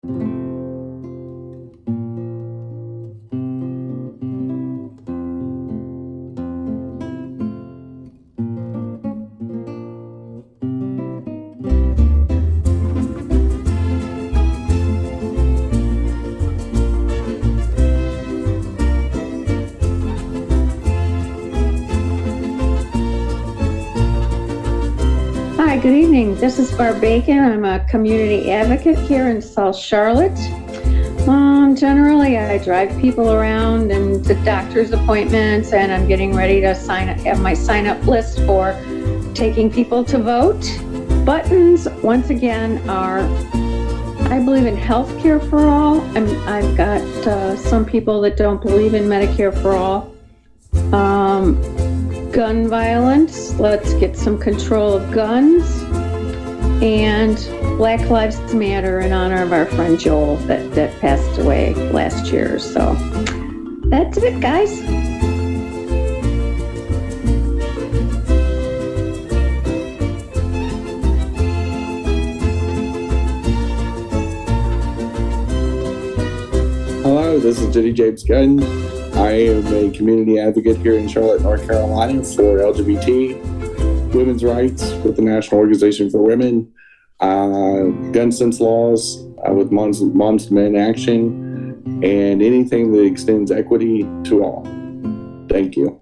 Hi, good evening. This is Barb Bacon. I'm a community advocate here in South Charlotte. Generally, I drive people around and to doctor's appointments, and I'm getting ready to have my sign-up list for taking people to vote. Buttons, once again, are, I believe in healthcare for all. I've got some people that don't believe in Medicare for all. Gun violence, let's get some control of guns, and Black Lives Matter in honor of our friend Joel that passed away last year. So that's it, guys. Hello, this is Jenny-Jaymes Gunn. I am a community advocate here in Charlotte, North Carolina for LGBT women's rights with the National Organization for Women, gun sense laws with Moms to Men Action, and anything that extends equity to all. Thank you.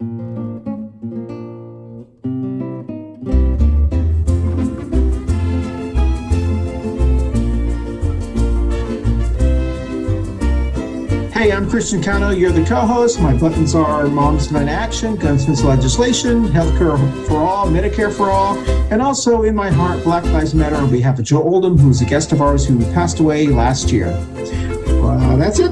Hey, I'm Christian Cano. You're the co-host. My buttons are Moms to Men Action, gun sense legislation, healthcare for all, Medicare for all, and also in my heart, Black Lives Matter on behalf of Joe Oldham, who's a guest of ours who passed away last year. That's it.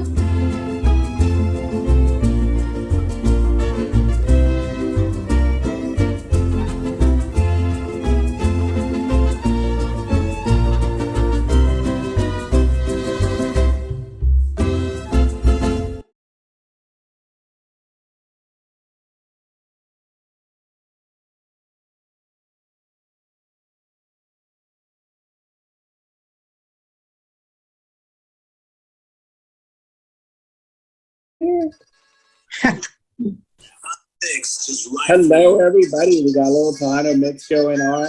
Hello, everybody. We got a little Cano mix going on.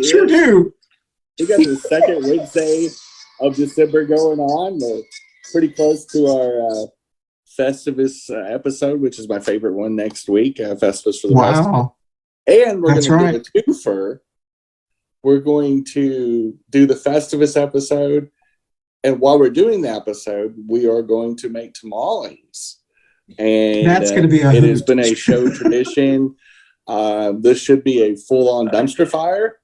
Sure do. We got the second Wednesday of December going on. We're pretty close to our Festivus episode, which is my favorite one next week. Festivus for the West. And we're going to do a twofer. We're going to do the Festivus episode. And while we're doing the episode, we are going to make tamales. And that's going to be it has been a show tradition. This should be a full-on dumpster fire.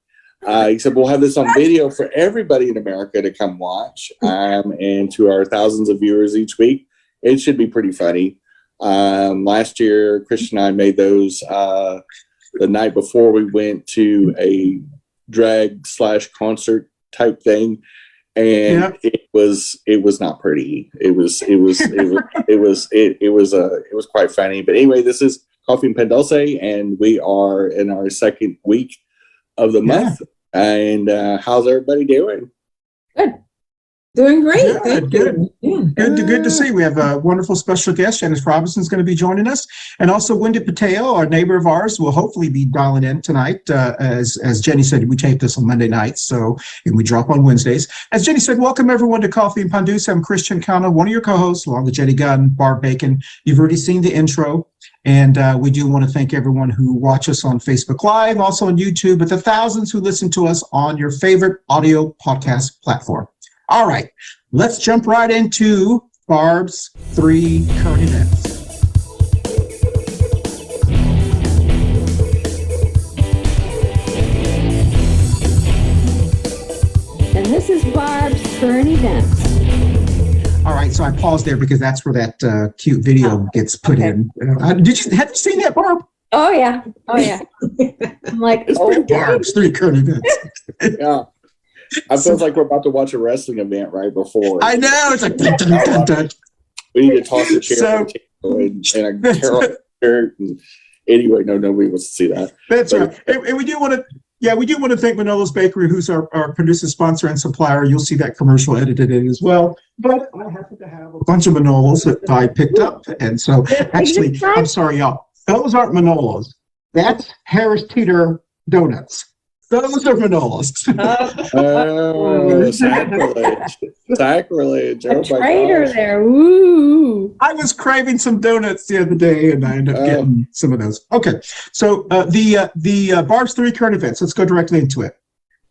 Except we'll have this on video for everybody in America to come watch. And to our thousands of viewers each week, it should be pretty funny. Last year, Christian and I made those the night before we went to a drag / concert type thing. And it was not pretty. It was quite funny. But anyway, this is Coffee Pan Dulce, and we are in our second week of the month. And how's everybody doing? Good. Doing great. Good. Good to see. We have a wonderful special guest. Janice Robinson's going to be joining us. And also Wendy Pateo, our neighbor of ours, will hopefully be dialing in tonight. As Jenny said, we tape this on Monday nights, and we drop on Wednesdays. As Jenny said, welcome everyone to Coffee Pan Dulce. I'm Christian Cano, one of your co-hosts, along with Jenny Gunn, Barb Bacon. You've already seen the intro. And we do want to thank everyone who watch us on Facebook Live, also on YouTube, but the thousands who listen to us on your favorite audio podcast platform. All right, let's jump right into Barb's 3 current events. And this is Barb's current events. All right, so I paused there because that's where that cute video gets put in. Have you seen that, Barb? Oh yeah. I'm like, Barb's 3 current events. Yeah. I feel like we're about to watch a wrestling event right before. I know. It's like, dun, dun, dun, dun. We need to toss a chair and a tear off shirt. And anyway, nobody wants to see that. That's right. And we do want to Yeah, we do want to thank Manolo's Bakery, who's our producer, sponsor, and supplier. You'll see that commercial edited in as well. But I happen to have a bunch of Manolos that I picked up. And so, actually, I'm sorry, y'all. Those aren't Manolos. That's Harris Teeter Donuts. Those are Manolos. Oh, sacrilege. Sacrilege. A Oh, my traitor gosh. there. Woo. I was craving some donuts the other day, and I ended up getting some of those. Okay, so the Barb's 3 current events. Let's go directly into it.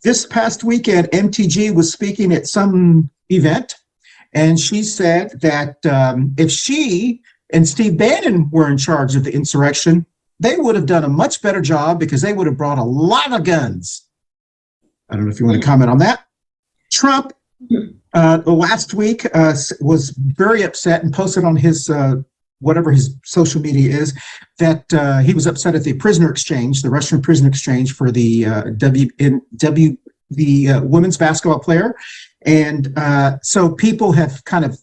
This past weekend, MTG was speaking at some event, and she said that if she and Steve Bannon were in charge of the insurrection, they would have done a much better job because they would have brought a lot of guns. I don't know if you want to comment on that. Trump last week was very upset and posted on his whatever his social media is that he was upset at the prisoner exchange, the Russian prisoner exchange for the women's basketball player, and so people have kind of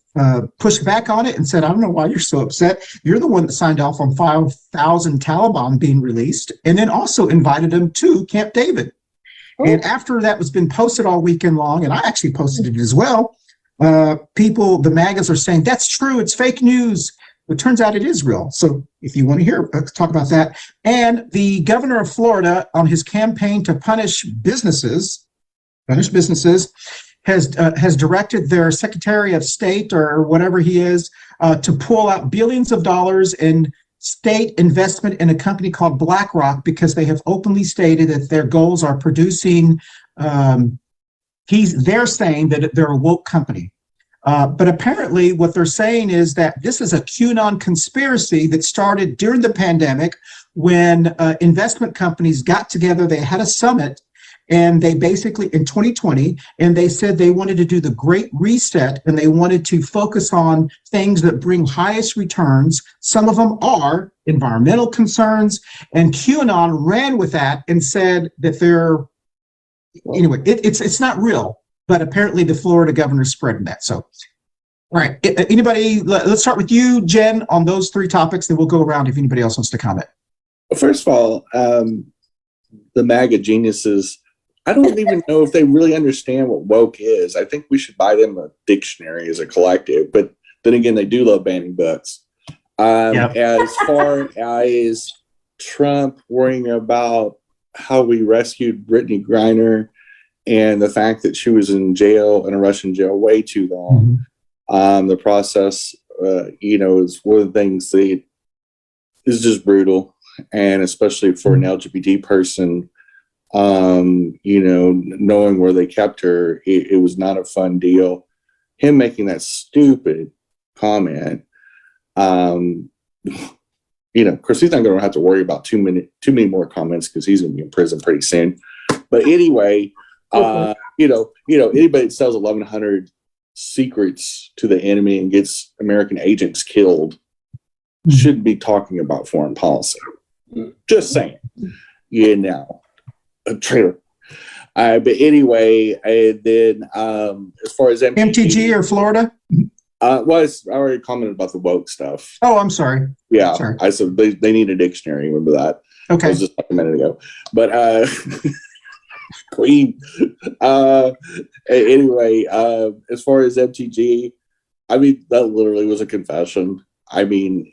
pushed back on it and said, I don't know why you're so upset. You're the one that signed off on 5,000 Taliban being released, and then also invited them to Camp David. And after that was been posted all weekend long, and I actually posted it as well, people, the MAGAs are saying, that's true, it's fake news. It turns out it is real. So if you want to hear, let's talk about that. And the governor of Florida, on his campaign to punish businesses, has directed their Secretary of State or whatever he is to pull out billions of dollars in state investment in a company called BlackRock because they have openly stated that their goals are producing. They're saying that they're a woke company. But apparently what they're saying is that this is a QAnon conspiracy that started during the pandemic when investment companies got together. They had a summit, and they basically, in 2020, and they said they wanted to do the Great Reset, and they wanted to focus on things that bring highest returns. Some of them are environmental concerns, and QAnon ran with that and said that anyway, it's not real, but apparently the Florida governor's spreading that. So, all right, anybody, let's start with you, Jen, on those 3 topics, then we'll go around if anybody else wants to comment. Well, first of all, the MAGA geniuses, I don't even know if they really understand what woke is. I think we should buy them a dictionary as a collective. But then again, they do love banning books. As far as Trump worrying about how we rescued Brittany Griner and the fact that she was in jail, in a Russian jail, way too long, the process, is one of the things that is just brutal. And especially for an LGBT person, knowing where they kept her, it was not a fun deal. Him making that stupid comment, of course, he's not going to have to worry about too many more comments because he's going to be in prison pretty soon. But anyway, anybody that sells 1,100 secrets to the enemy and gets American agents killed shouldn't be talking about foreign policy. Just saying, a traitor. But anyway, and then as far as MTG or Florida? I already commented about the woke stuff. Oh, I'm sorry. Yeah, sorry. I said they need a dictionary. Remember that? Okay. That was just like a minute ago. But Queen. Anyway, as far as MTG, I mean, that literally was a confession. I mean,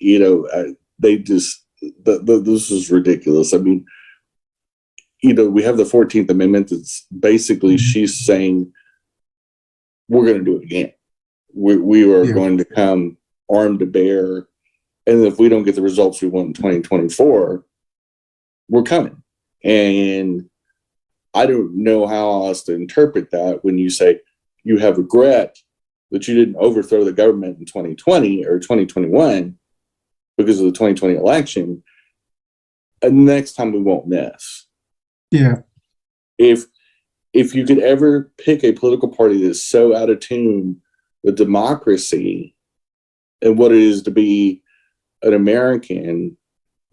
they just this is ridiculous. I mean, we have the 14th Amendment that's basically she's saying we're going to do it again. We are going to come armed to bear. And if we don't get the results we want in 2024, we're coming. And I don't know how else to interpret that when you say you have regret that you didn't overthrow the government in 2020 or 2021 because of the 2020 election. And next time we won't miss. Yeah. If you could ever pick a political party that's so out of tune with democracy and what it is to be an American,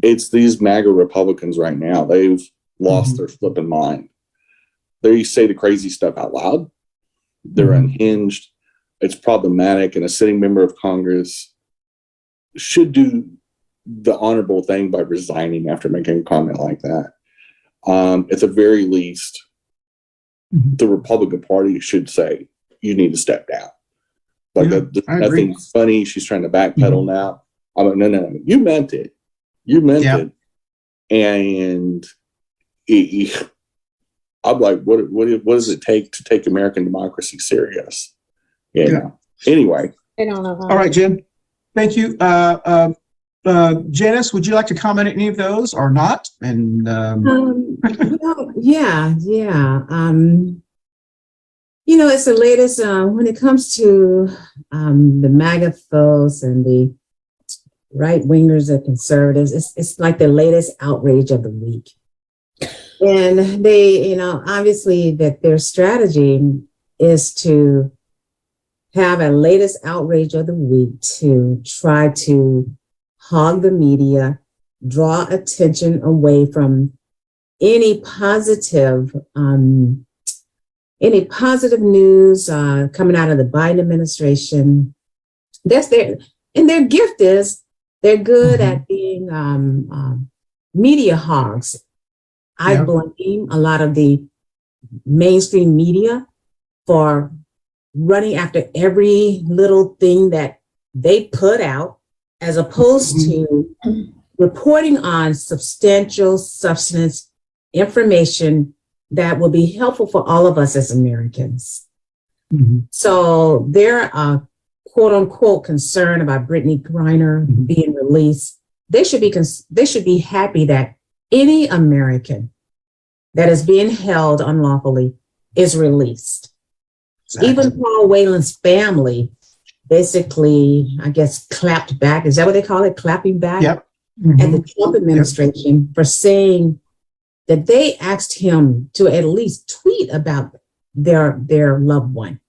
it's these MAGA Republicans right now. They've lost their flipping mind. They say the crazy stuff out loud. They're unhinged. It's problematic, and a sitting member of Congress should do the honorable thing by resigning after making a comment like that. At the very least, the Republican Party should say, you need to step down. Like, nothing funny. She's trying to backpedal now. I'm like, no. You meant it. You meant it. And I'm like, what does it take to take American democracy serious? Anyway. I don't know how. All right, Jen. Thank you. Janice, would you like to comment on any of those or not? And it's the latest when it comes to the MAGA folks and the right wingers and conservatives. It's like the latest outrage of the week, and they, obviously that their strategy is to have a latest outrage of the week to try to hog the media, draw attention away from any positive news coming out of the Biden administration. That's their gift is they're good at being media hogs. I blame a lot of the mainstream media for running after every little thing that they put out, as opposed to reporting on substantial substance information that will be helpful for all of us as Americans. So they're quote unquote concerned about Brittany Griner being released. They should be happy that any American that is being held unlawfully is released. Exactly. Even Paul Whelan's family basically, I guess, clapped back. Is that what they call it? Clapping back at the Trump administration for saying that they asked him to at least tweet about their loved one.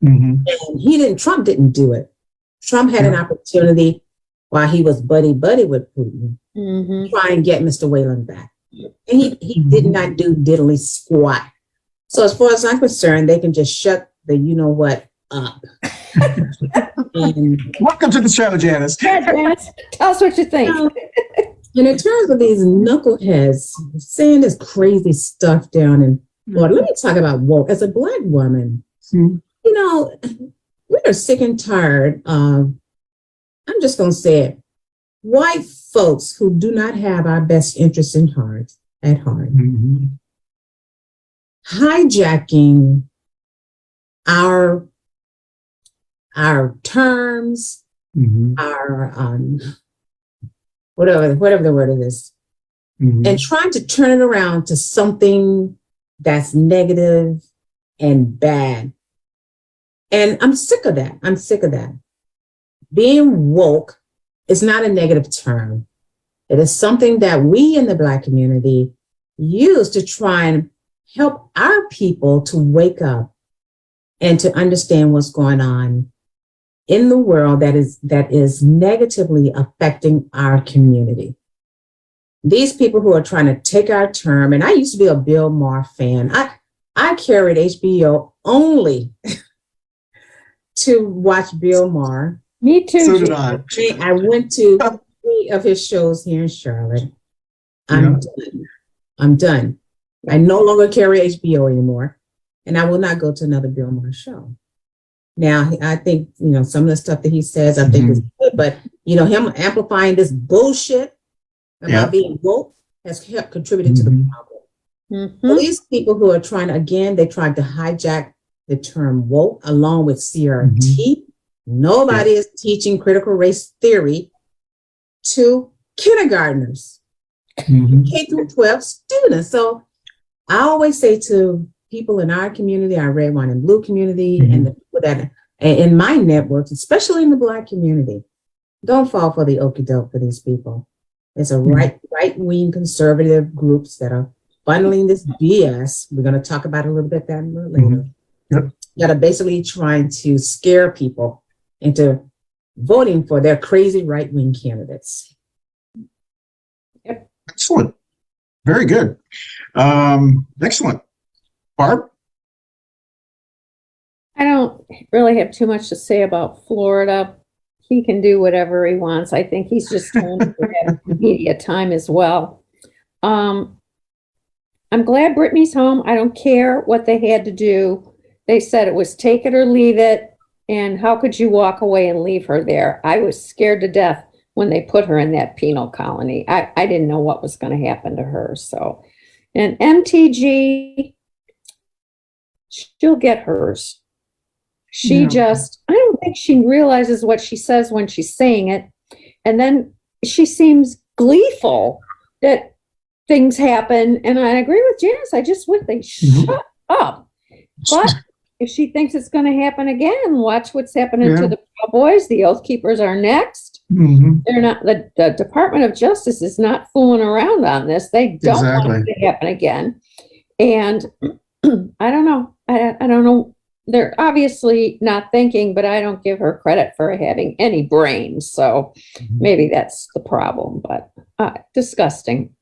And Trump didn't do it. Trump had an opportunity while he was buddy with Putin, try and get Mr. Whelan back. And he did not do diddly squat. So as far as I'm concerned, they can just shut the you-know-what up. Welcome to the show, Janice. Yeah, Janice, tell us what you think. And in terms of these knuckleheads saying this crazy stuff down in Florida, let me talk about woke. As a Black woman, we are sick and tired of, I'm just going to say it, white folks who do not have our best interests at heart, hijacking our terms, our whatever the word is, and trying to turn it around to something that's negative and bad. And I'm sick of that. Being woke is not a negative term. It is something that we in the Black community use to try and help our people to wake up and to understand what's going on in the world that is negatively affecting our community. These people who are trying to take our term, and I used to be a Bill Maher fan. I carried HBO only to watch Bill Maher. Me too. So did I. I went to 3 of his shows here in Charlotte. I'm done. I no longer carry HBO anymore, and I will not go to another Bill Maher show. Now, I think, some of the stuff that he says, I think is good, but, him amplifying this bullshit about being woke has contributed to the problem. So these people who are trying to, again, they tried to hijack the term woke along with CRT. Nobody is teaching critical race theory to kindergartners, K through 12 students. So I always say to people in our community, our red, white, and blue community, and the people that in my networks, especially in the Black community, don't fall for the okie doke for these people. It's a right-wing conservative groups that are funneling this BS. We're going to talk about it a little bit that later. That are basically trying to scare people into voting for their crazy right-wing candidates. Excellent. Very good. Excellent. Barb? I don't really have too much to say about Florida. He can do whatever he wants. I think he's just trying to get media time as well. I'm glad Brittany's home. I don't care what they had to do. They said it was take it or leave it. And how could you walk away and leave her there? I was scared to death when they put her in that penal colony. I didn't know what was going to happen to her. So, and MTG, she'll get hers. She just, I don't think she realizes what she says when she's saying it. And then she seems gleeful that things happen. And I agree with Janice. I just wish they shut up. But if she thinks it's going to happen again, watch what's happening to the Cowboys. The Oath Keepers are next. They're not, the Department of Justice is not fooling around on this. They don't want it to happen again. And I don't know. I don't know. They're obviously not thinking, but I don't give her credit for having any brains. So maybe that's the problem, but disgusting.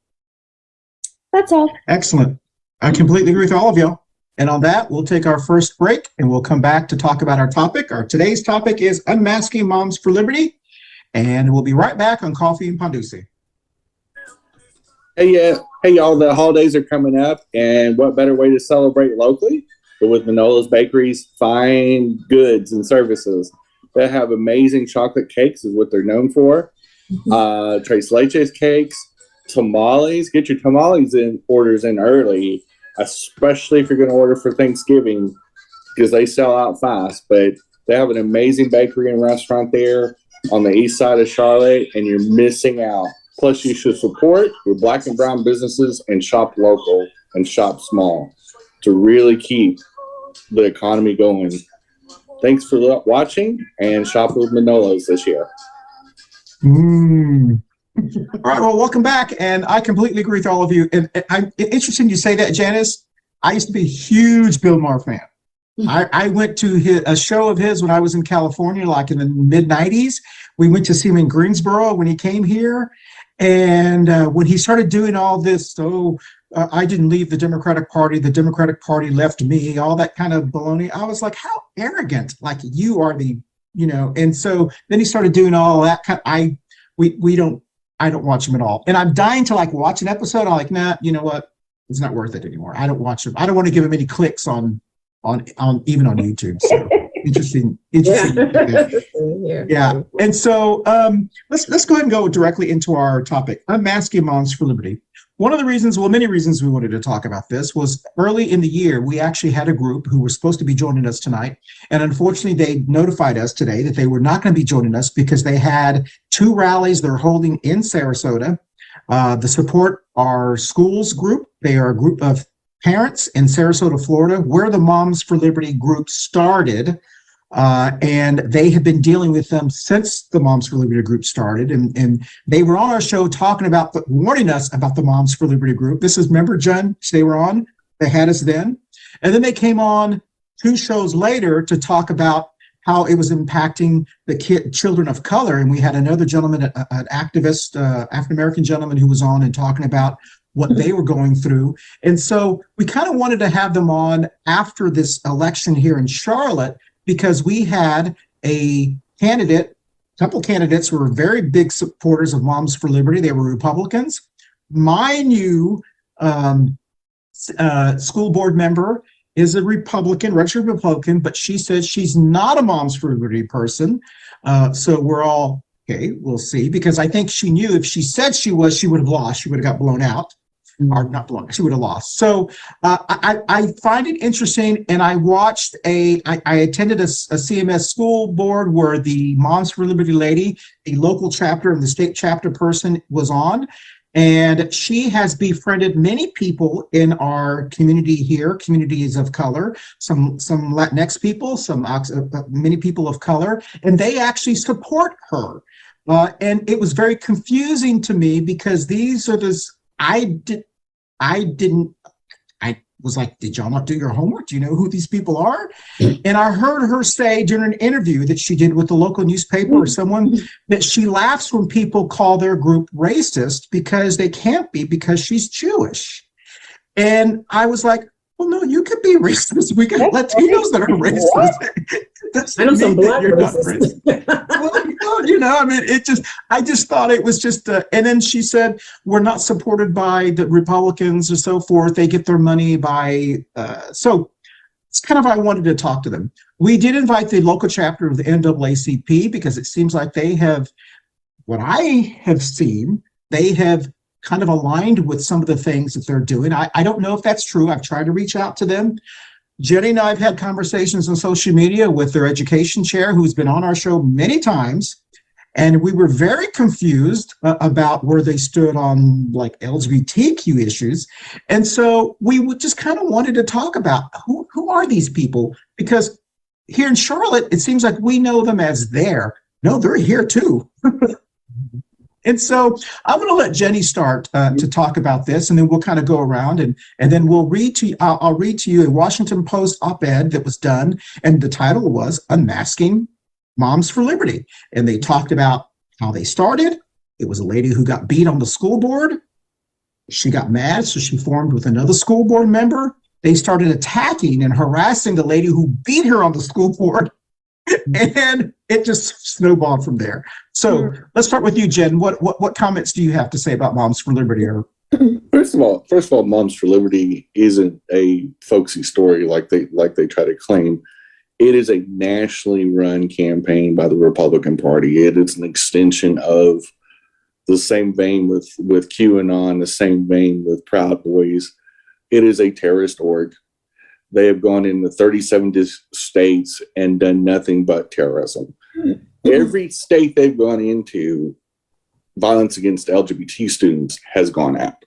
That's all. Excellent. I completely agree with all of y'all. And on that, we'll take our first break and we'll come back to talk about our topic. Our today's topic is Unmasking Moms for Liberty. And we'll be right back on Coffee and Pan Dulce. Hey, y'all, the holidays are coming up, and what better way to celebrate locally but with Manolo's Bakery's fine goods and services. They have amazing chocolate cakes is what they're known for. Tres Leches cakes, tamales. Get your tamales orders in early, especially if you're going to order for Thanksgiving, because they sell out fast. But they have an amazing bakery and restaurant there on the east side of Charlotte, and you're missing out. Plus, you should support your Black and brown businesses and shop local and shop small to really keep the economy going. Thanks for watching, and shop with Manolo's this year. All right, well, welcome back. And I completely agree with all of you. And I'm interesting you say that, Janice. I used to be a huge Bill Maher fan. I went to a show of his when I was in California, like in the mid-90s. We went to see him in Greensboro when he came here. And when he started doing all this, I didn't leave the Democratic Party left me, all that kind of baloney. I was like, how arrogant, like you are the, and so then he started doing all that I don't watch him at all. And I'm dying to like watch an episode. I'm like, nah, you know what? It's not worth it anymore. I don't watch him. I don't want to give him any clicks on even on YouTube. So interesting. Yeah. And so let's go ahead and go directly into our topic, Unmasking Moms for Liberty. One of the reasons, many reasons we wanted to talk about this was early in the year, we actually had a group who were supposed to be joining us tonight. And unfortunately, they notified us today that they were not going to be joining us because they had 2 rallies they're holding in Sarasota. The Support Our Schools group. They are a group of parents in Sarasota, Florida, where the Moms for Liberty group started. And they have been dealing with them since the Moms for Liberty group started. And they were on our show talking about, warning us about the Moms for Liberty group. This is, remember, Jen, they were on, they had us then. And then they came on 2 shows later to talk about how it was impacting the children of color. And we had another gentleman, an activist, African-American gentleman who was on and talking about what they were going through. And so we kind of wanted to have them on after this election here in Charlotte, because we had a couple candidates who were very big supporters of Moms for Liberty. They were Republicans. My new school board member is a Republican, registered Republican, but she says she's not a Moms for Liberty person. So we're all, okay, we'll see, because I think she knew if she said she was, she would have lost. She would have got blown out. Or not blown, she would have lost. So I find it interesting, and I watched I attended a CMS school board where the Moms for Liberty lady, the local chapter and the state chapter person, was on, and she has befriended many people in our community here, communities of color, some LatinX people, many people of color, and they actually support her. And it was very confusing to me because these are I was like, did y'all not do your homework? Do you know who these people are? And I heard her say during an interview that she did with the local newspaper or someone that she laughs when people call their group racist because they can't be, because she's Jewish. And I was like, well, no, you could be racist. We got Latinos that are racist. I know some black racists. Well, I mean, I just thought it was just, and then she said, we're not supported by the Republicans or so forth. They get their money by, so it's kind of, I wanted to talk to them. We did invite the local chapter of the NAACP because it seems like they have, what I have seen, they have kind of aligned with some of the things that they're doing. I don't know if that's true. I've tried to reach out to them. Jenny and I have had conversations on social media with their education chair, who's been on our show many times. And we were very confused about where they stood on like LGBTQ issues. And so we would just kind of wanted to talk about who are these people? Because here in Charlotte, it seems like we know them as there. No, they're here too. And so I'm going to let Jenny start to talk about this, and then we'll kind of go around and then we'll read to you. I'll read to you a Washington Post op-ed that was done, and the title was Unmasking Moms for Liberty. And they talked about how they started. It was a lady who got beat on the school board. She got mad, so she formed with another school board member. They started attacking and harassing the lady who beat her on the school board. And it just snowballed from there. So let's start with you, Jen. What comments do you have to say about Moms for Liberty? First of all, Moms for Liberty isn't a folksy story like they try to claim. It is a nationally run campaign by the Republican Party. It is an extension of the same vein with QAnon, the same vein with Proud Boys. It is a terrorist org. They have gone into 37 states and done nothing but terrorism. Every state they've gone into, violence against LGBT students has gone out.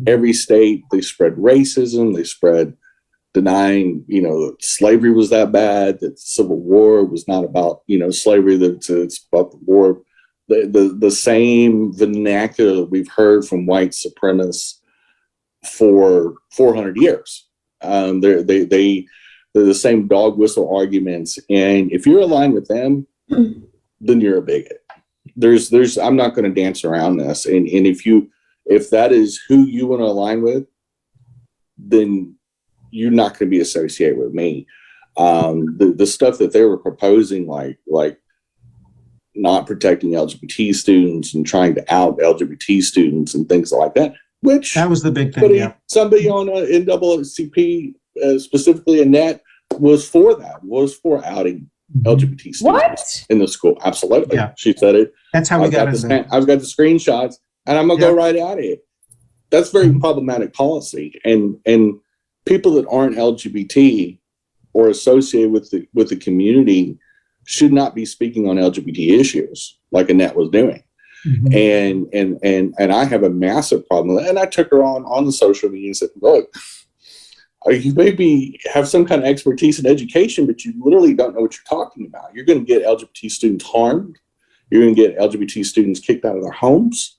Every state, they spread racism, they spread denying, that slavery was that bad, that the Civil War was not about, slavery, that it's about the war. The same vernacular we've heard from white supremacists for 400 years. They're the same dog whistle arguments, and if you're aligned with them, then you're a bigot. I'm not going to dance around this, and if that is who you want to align with, then you're not going to be associated with me. The stuff that they were proposing, like not protecting LGBT students and trying to out LGBT students and things like that. Which that was the big thing. Somebody on NAACP, specifically Annette, was for outing LGBT students in the school. Absolutely, she said it. That's how I've got the screenshots, and I'm gonna go right at it. That's very problematic policy, and people that aren't LGBT or associated with the community should not be speaking on LGBT issues like Annette was doing. And I have a massive problem with that. And I took her on the social media and said, look, you maybe have some kind of expertise in education, but you literally don't know what you're talking about. You're going to get LGBT students harmed. You're going to get LGBT students kicked out of their homes.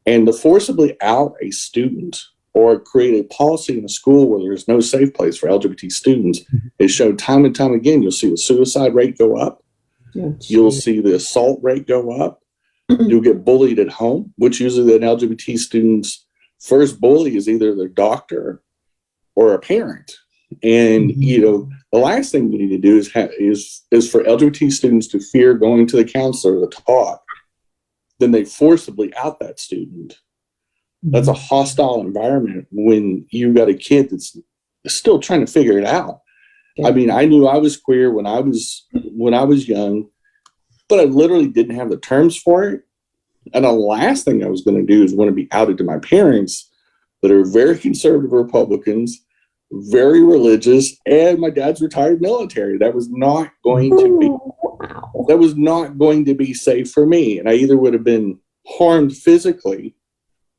And to forcibly out a student or create a policy in a school where there's no safe place for LGBT students is shown time and time again. You'll see the suicide rate go up. You'll see the assault rate go up. You'll get bullied at home, which usually an LGBT student's first bully is either their doctor or a parent. And, the last thing we need to do is for LGBT students to fear going to the counselor to talk. Then they forcibly out that student. That's a hostile environment when you've got a kid that's still trying to figure it out. I mean, I knew I was queer when I was young, but I literally didn't have the terms for it. And the last thing I was going to do is want to be outed to my parents that are very conservative Republicans, very religious, and my dad's retired military. That was not going to be safe for me. And I either would have been harmed physically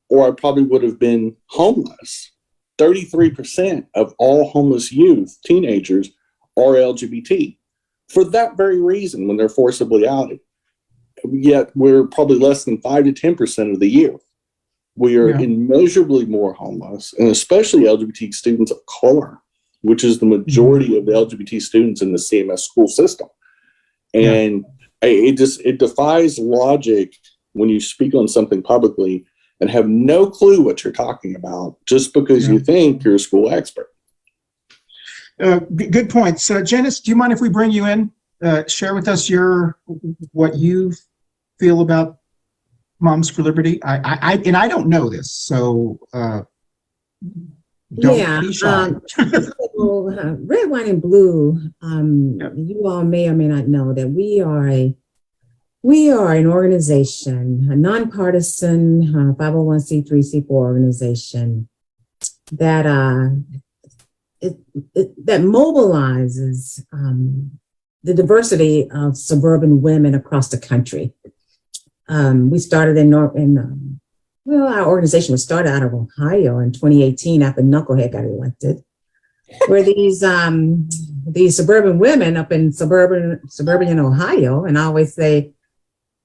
or I probably would have been homeless. 33% of all homeless youth, teenagers, are LGBT. For that very reason, when they're forcibly outed. Yet we're probably less than 5 to 10% of the youth. We are immeasurably more homeless, and especially LGBT students of color, which is the majority of the LGBT students in the CMS school system. And it defies logic when you speak on something publicly and have no clue what you're talking about just because you think you're a school expert. Good points. Janice, do you mind if we bring you in? share with us what you feel about Moms for Liberty? I don't know this, so don't be shy. So, Red, White, and Blue. You all may or may not know that we are an organization, a nonpartisan 501c3c4 organization that that mobilizes the diversity of suburban women across the country. We started our organization was started out of Ohio in 2018 after Knucklehead got elected, where these suburban women up in suburban Ohio, and I always say,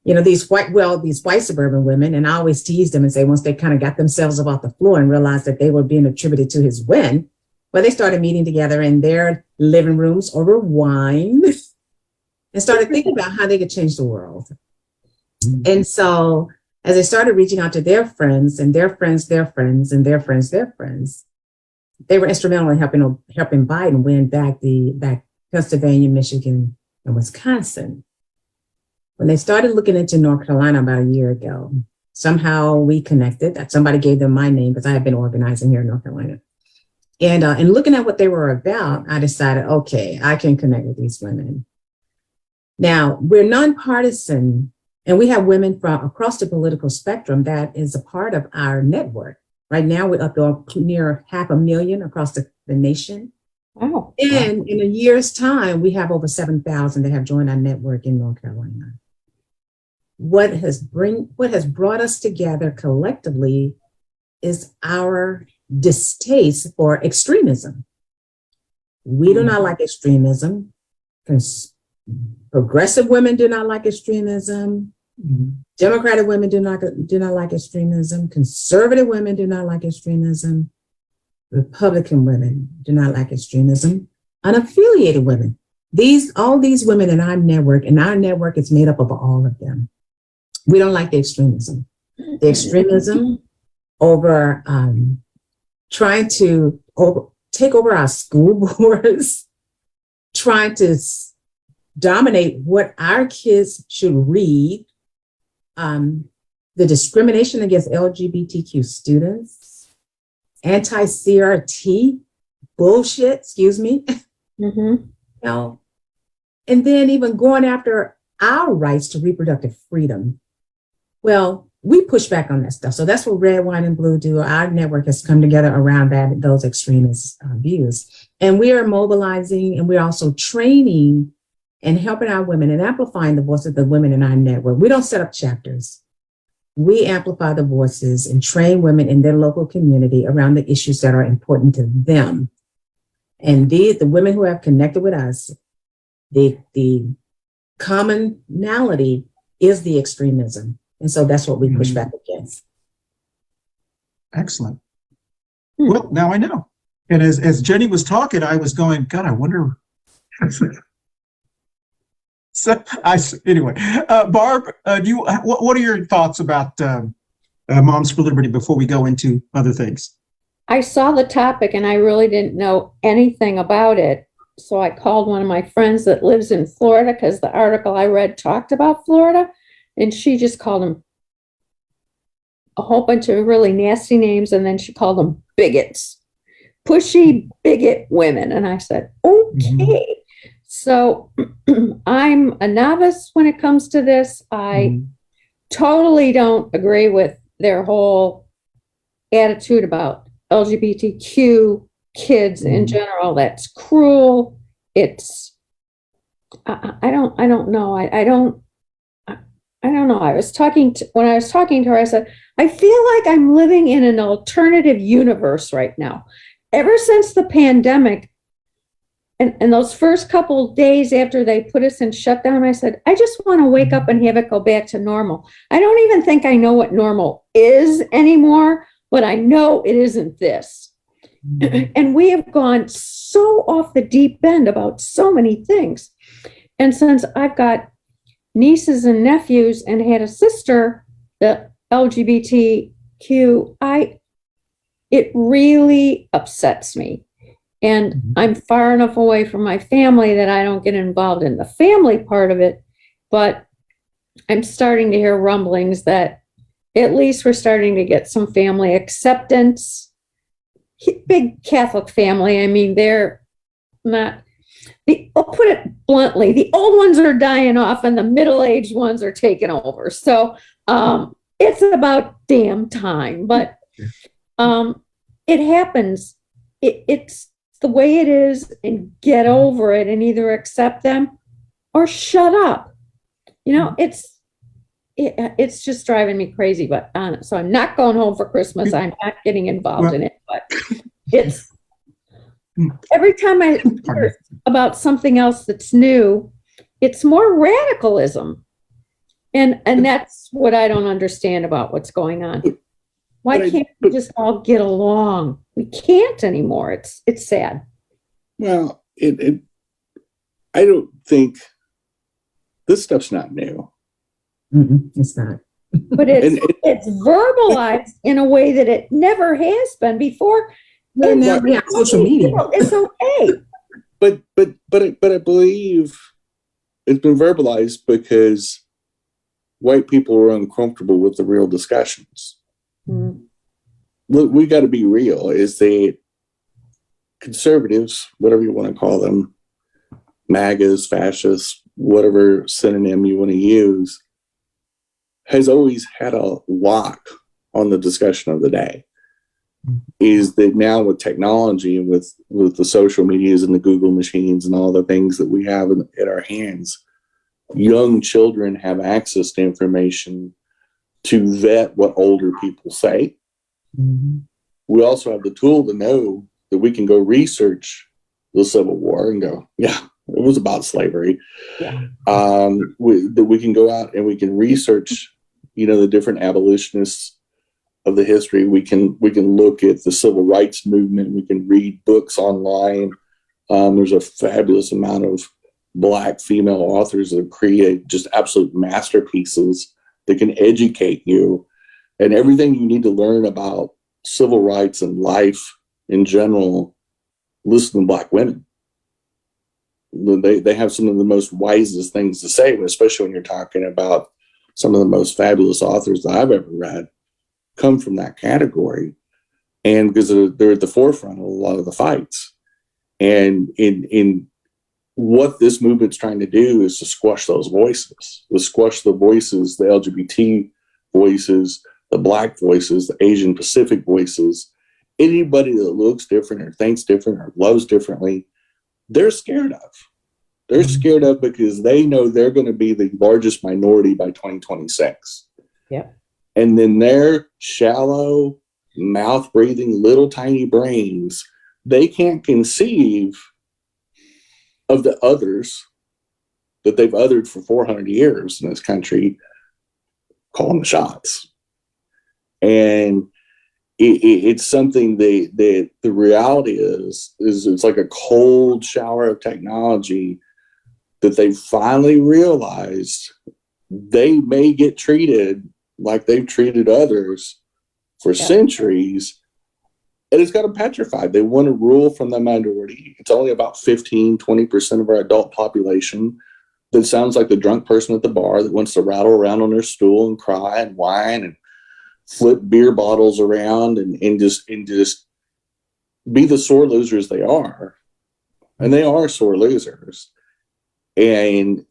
these white suburban women, and I always tease them and say, once they kind of got themselves off the floor and realized that they were being attributed to his win, well, they started meeting together in their living rooms over wine and started thinking about how they could change the world. And so as they started reaching out to their friends and their friends, their friends, and their friends, their friends, they were instrumental in helping Biden win back Pennsylvania, Michigan, and Wisconsin. When they started looking into North Carolina about a year ago, somehow we connected. Somebody gave them my name because I had been organizing here in North Carolina. And looking at what they were about, I decided, okay, I can connect with these women. Now, we're nonpartisan, and we have women from across the political spectrum that is a part of our network. Right now, we're up to near 500,000 across the nation. Wow. And in a year's time, we have over 7,000 that have joined our network in North Carolina. What has brought us together collectively is our distaste for extremism. We do not like extremism. Progressive women do not like extremism. Democratic women do not like extremism. Conservative women do not like extremism. Republican women do not like extremism. Unaffiliated women. All these women in our network, and our network is made up of all of them. We don't like the extremism. The extremism over trying to take over our school boards, trying to dominate what our kids should read, the discrimination against LGBTQ students, anti-CRT bullshit, excuse me. And then even going after our rights to reproductive freedom. Well, we push back on that stuff. So that's what Red, White, and Blue do. Our network has come together around those extremist views. And we are mobilizing, and we're also training and helping our women and amplifying the voices of the women in our network. We don't set up chapters. We amplify the voices and train women in their local community around the issues that are important to them. And the women who have connected with us, the commonality is the extremism. And so that's what we push back against. Excellent. Well, now I know. And as Jenny was talking, I was going, God, I wonder. Anyway, Barb, what are your thoughts about Moms for Liberty before we go into other things? I saw the topic and I really didn't know anything about it. So I called one of my friends that lives in Florida because the article I read talked about Florida, and she just called them a whole bunch of really nasty names, and then she called them bigots, pushy bigot women. And I said, okay. So I'm a novice when it comes to this. I totally don't agree with their whole attitude about LGBTQ kids in general. That's cruel. It's I don't know. I don't know. When I was talking to her, I said, I feel like I'm living in an alternative universe right now. Ever since the pandemic, and those first couple of days after they put us in shutdown, I said, I just want to wake up and have it go back to normal. I don't even think I know what normal is anymore, but I know it isn't this. And we have gone so off the deep end about so many things. And since I've got nieces and nephews and had a sister, the LGBTQ, it really upsets me. And I'm far enough away from my family that I don't get involved in the family part of it. But I'm starting to hear rumblings that at least we're starting to get some family acceptance. Big Catholic family. I mean, they're not, I'll put it bluntly, the old ones are dying off and the middle-aged ones are taking over. So it's about damn time, but it happens. It's the way it is, and get over it and either accept them or shut up. You know, it's just driving me crazy, but so I'm not going home for Christmas. I'm not getting involved in it, but it's every time I hear about something else that's new, it's more radicalism. And that's what I don't understand about what's going on. Why can't we just all get along? We can't anymore. It's sad. Well, I don't think this stuff's not new. It's not. But it's verbalized in a way that it never has been before. Social media. It's okay. But I believe it's been verbalized because white people are uncomfortable with the real discussions. Look, we got to be real. Is that conservatives, whatever you want to call them, MAGAs, fascists, whatever synonym you want to use, has always had a lock on the discussion of the day. Is that now with technology and with the social medias and the Google machines and all the things that we have in our hands, young children have access to information to vet what older people say. We also have the tool to know that we can go research the Civil War and go, yeah, it was about slavery. Yeah. That we can go out and we can research, the different abolitionists of the history. We can look at the civil rights movement. We can read books online. There's a fabulous amount of Black female authors that create just absolute masterpieces that can educate you, and everything you need to learn about civil rights and life in general. Listen to Black women. They have some of the most wisest things to say, especially when you're talking about some of the most fabulous authors that I've ever read come from that category, and because they're at the forefront of a lot of the fights. And in what this movement's trying to do is to squash those voices, the LGBT voices, the Black voices, the Asian Pacific voices. Anybody that looks different or thinks different or loves differently, they're scared of. They're scared of because they know they're going to be the largest minority by 2026. Yeah. And then their shallow, mouth-breathing, little tiny brains, they can't conceive of the others that they've othered for 400 years in this country calling the shots. And it's something that the reality is it's like a cold shower of technology that they finally realized they may get treated like they've treated others for centuries. And it's got them petrified. They want to rule from the minority. It's only about 15-20% of our adult population that sounds like the drunk person at the bar that wants to rattle around on their stool and cry and whine and flip beer bottles around and just be the sore losers they are. And they are sore losers. And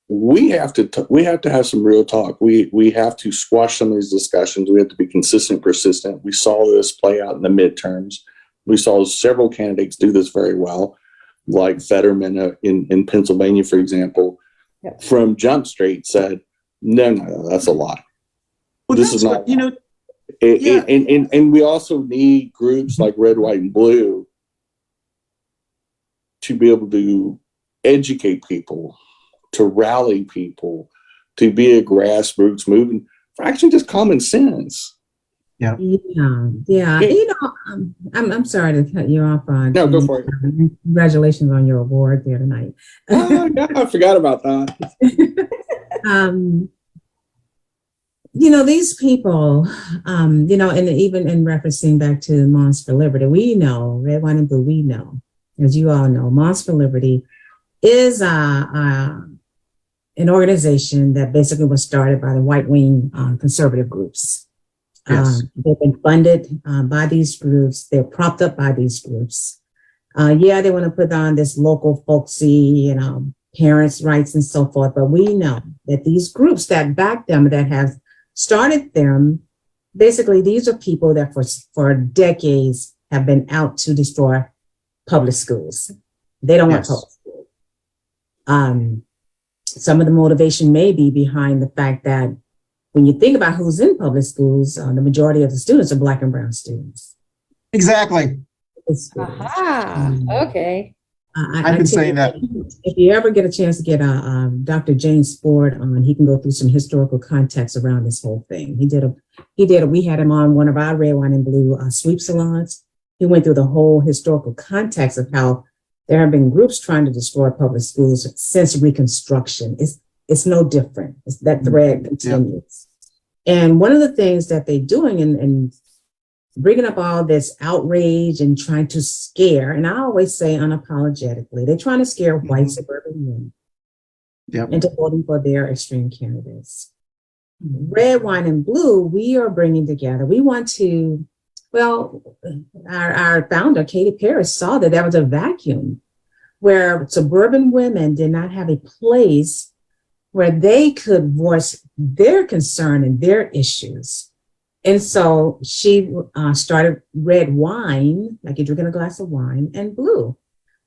we have to have some real talk. We have to squash some of these discussions. We have to be consistent, persistent. We saw this play out in the midterms. We saw several candidates do this very well, like Fetterman in Pennsylvania, for example, from Jump Street said, no, that's a lie. Well, this is not, and we also need groups like Red, White, and Blue to be able to educate people, to rally people, to be a grassroots movement for actually just common sense. Yeah. I'm sorry to cut you off. No, go for it. Congratulations on your award the other night. Oh, yeah, I forgot about that. These people, and even in referencing back to Moms for Liberty, we know, Red, White, and Blue, we know, as you all know, Moms for Liberty is an organization that basically was started by the white wing conservative groups. Yes. They've been funded by these groups. They're propped up by these groups. They want to put on this local folksy, parents' rights and so forth. But we know that these groups that back them, that have started them, basically, these are people that for decades have been out to destroy public schools. They don't want public schools. Some of the motivation may be behind the fact that when you think about who's in public schools, the majority of the students are Black and brown students. Exactly. Okay. I've been saying that. If you ever get a chance to get Dr. James Ford on, he can go through some historical context around this whole thing. We had him on one of our Red, White, and Blue sweep salons. He went through the whole historical context of how there have been groups trying to destroy public schools since Reconstruction. It's no different. That thread continues. And one of the things that they're doing and bringing up all this outrage and trying to scare, and I always say unapologetically, they're trying to scare white suburban women into voting for their extreme candidates. Red, White, and Blue, we are bringing together. We want to, our founder, Katie Paris, saw that there was a vacuum where suburban women did not have a place where they could voice their concern and their issues. And so she started Red Wine, like you're drinking a glass of wine, and Blue.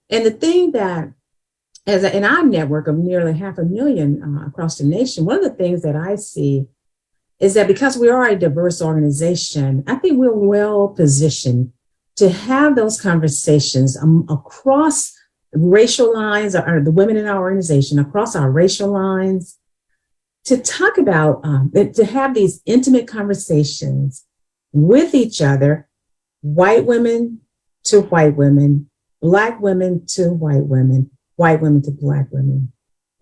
And the thing that, in our network of nearly 500,000 across the nation, one of the things that I see is that because we are a diverse organization, I think we're well positioned to have those conversations across racial lines, or the women in our organization, across our racial lines, to talk about, to have these intimate conversations with each other, white women to white women, Black women to white women to Black women,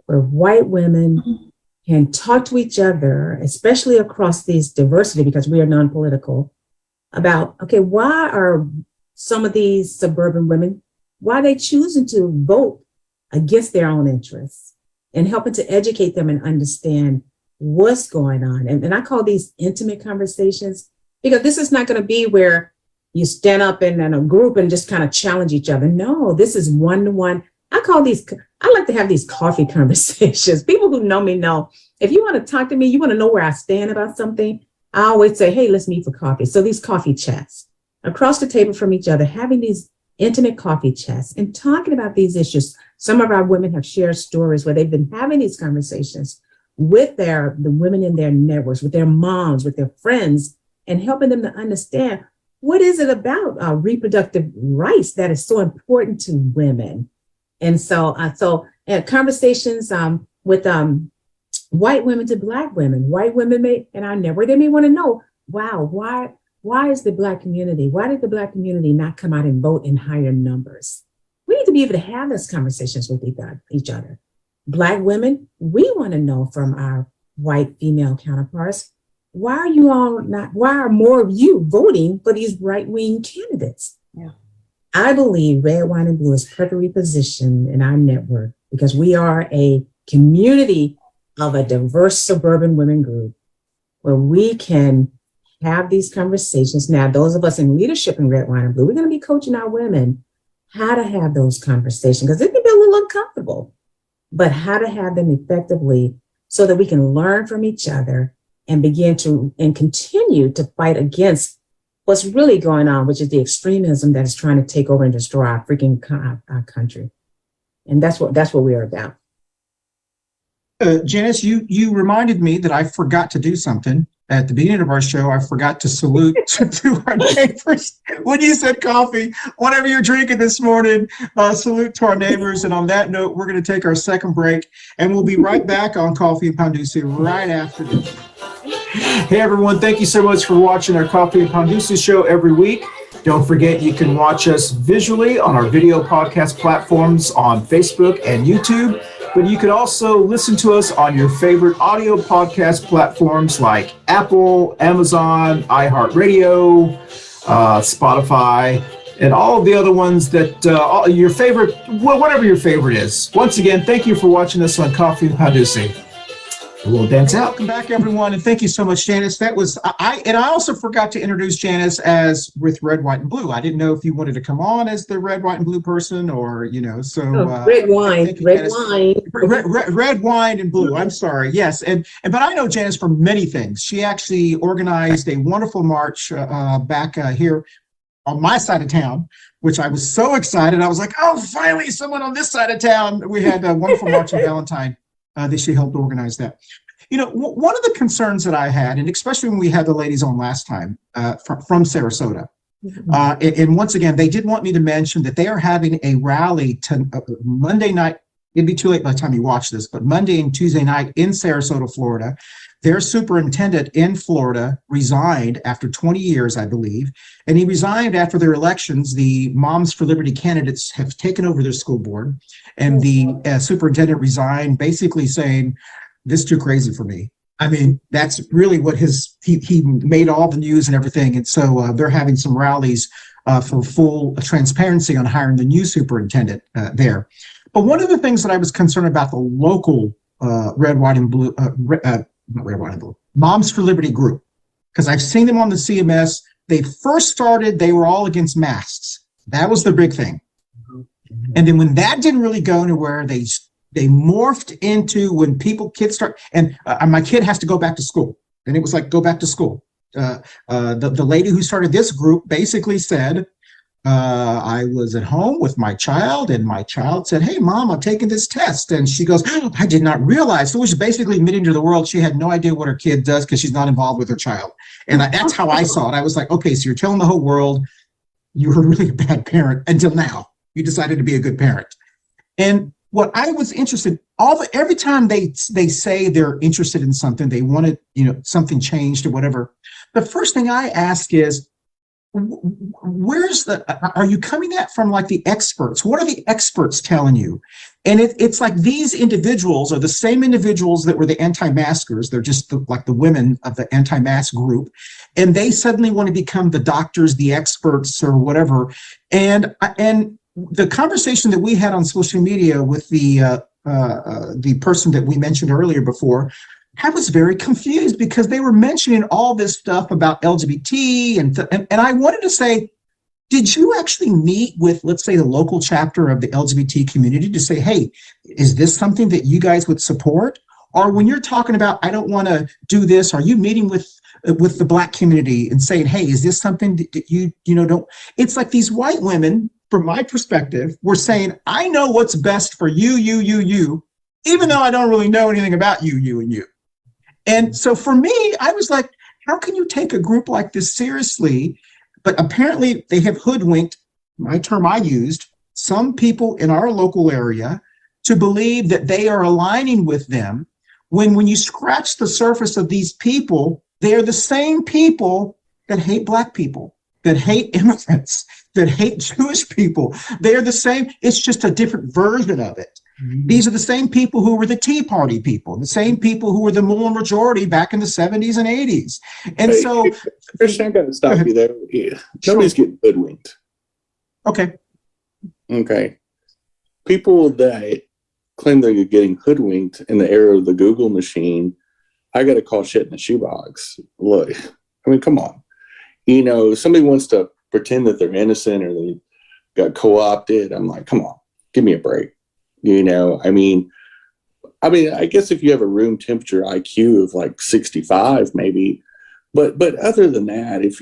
where white women can talk to each other, especially across these diversity, because we are non-political, about, okay, why are some of these suburban women, why are they choosing to vote against their own interests? And helping to educate them and understand what's going on. And I call these intimate conversations, because this is not going to be where you stand up in a group and just kind of challenge each other. No, this is one-to-one. I like to have these coffee conversations. People who know me know, if you want to talk to me, you want to know where I stand about something, I always say, hey, let's meet for coffee. So these coffee chats across the table from each other, having these intimate coffee chats and talking about these issues. Some of our women have shared stories where they've been having these conversations with the women in their networks, with their moms, with their friends, and helping them to understand what is it about reproductive rights that is so important to women. And so conversations with white women to Black women, white women in our network, they may want to know, wow, why is the Black community, why did the Black community not come out and vote in higher numbers? We need to be able to have those conversations with each other. Black women, we want to know from our white female counterparts, why are more of you voting for these right-wing candidates? Yeah. I believe Red, White, and Blue is perfectly positioned in our network because we are a community of a diverse suburban women group where we can have these conversations. Now, those of us in leadership in Red, White, and Blue, we're going to be coaching our women how to have those conversations, because it can be a little uncomfortable, but how to have them effectively so that we can learn from each other and begin to and continue to fight against what's really going on, which is the extremism that is trying to take over and destroy our freaking our country. And that's what we are about. Janice, you reminded me that I forgot to do something at the beginning of our show. I forgot to salute to our neighbors. When you said coffee, whatever you're drinking this morning, salute to our neighbors. And on that note, we're going to take our second break, and we'll be right back on Coffee and Pan Dulce right after this. Hey, everyone. Thank you so much for watching our Coffee and Pan Dulce show every week. Don't forget, you can watch us visually on our video podcast platforms on Facebook and YouTube. but you can also listen to us on your favorite audio podcast platforms like Apple, Amazon, iHeartRadio, Spotify, and all of the other ones that your favorite, whatever your favorite is. Once again, thank you for watching us on Coffee Pan Dulce. We'll dance out. Welcome back, everyone, and thank you so much, Janice. That was I also forgot to introduce Janice as with Red, White, and Blue. I didn't know if you wanted to come on as the Red, White, and Blue person, or red wine, red wine and blue. I'm sorry. Yes, but I know Janice for many things. She actually organized a wonderful march back here on my side of town, which I was so excited. I was like, oh, finally, someone on this side of town. We had a wonderful march on Valentine. That she helped organize that. One of the concerns that I had, and especially when we had the ladies on last time from Sarasota, and once again, they did want me to mention that they are having a rally Monday night. It'd be too late by the time you watch this, but Monday and Tuesday night in Sarasota, Florida. Their superintendent in Florida resigned after 20 years, I believe, and he resigned after their elections. The Moms for Liberty candidates have taken over their school board, and the superintendent resigned, basically saying, "This is too crazy for me." I mean, that's really what he made all the news and everything, and so they're having some rallies for full transparency on hiring the new superintendent there. But one of the things that I was concerned about the local Red, White, and Blue. Not Red, White, and Blue, Moms for Liberty group, because I've seen them on the CMS. They first started, they were all against masks. That was the big thing. And then when that didn't really go anywhere, they morphed into when kids start, and my kid has to go back to school. And it was like, go back to school. The lady who started this group basically said, I was at home with my child, and my child said, "Hey, Mom, I'm taking this test." And she goes, "Oh, I did not realize." So it was basically admitting to the world she had no idea what her kid does because she's not involved with her child. And that's how I saw it. I was like, okay, so you're telling the whole world you were really a bad parent until now. You decided to be a good parent. And what I was interested, every time they say they're interested in something, they wanted, something changed or whatever, the first thing I ask is, are you coming at from like the experts? What are the experts telling you? And it's like these individuals are the same individuals that were the anti-maskers. They're just like the women of the anti-mask group. And they suddenly want to become the doctors, the experts, or whatever. And the conversation that we had on social media with the person that we mentioned earlier before, I was very confused because they were mentioning all this stuff about LGBT and I wanted to say, did you actually meet with, let's say, the local chapter of the LGBT community to say, hey, is this something that you guys would support? Or when you're talking about, I don't want to do this, are you meeting with the Black community and saying, hey, is this something that you don't? It's like these white women, from my perspective, were saying, I know what's best for you, even though I don't really know anything about you, and you. And so for me, I was like, how can you take a group like this seriously? But apparently they have hoodwinked, my term I used, some people in our local area to believe that they are aligning with them, when you scratch the surface of these people, they are the same people that hate Black people, that hate immigrants, that hate Jewish people. They are the same. It's just a different version of it. These are the same people who were the Tea Party people, the same people who were the Mullen majority back in the 70s and 80s. And so, Christian, I got to stop you there. Yeah. Nobody's getting hoodwinked. Okay. People that claim they're getting hoodwinked in the era of the Google machine, I got to call shit in the shoebox. Look, I mean, come on. Somebody wants to pretend that they're innocent or they got co-opted. I'm like, come on, give me a break. I guess if you have a room temperature IQ of like 65, maybe, but other than that, if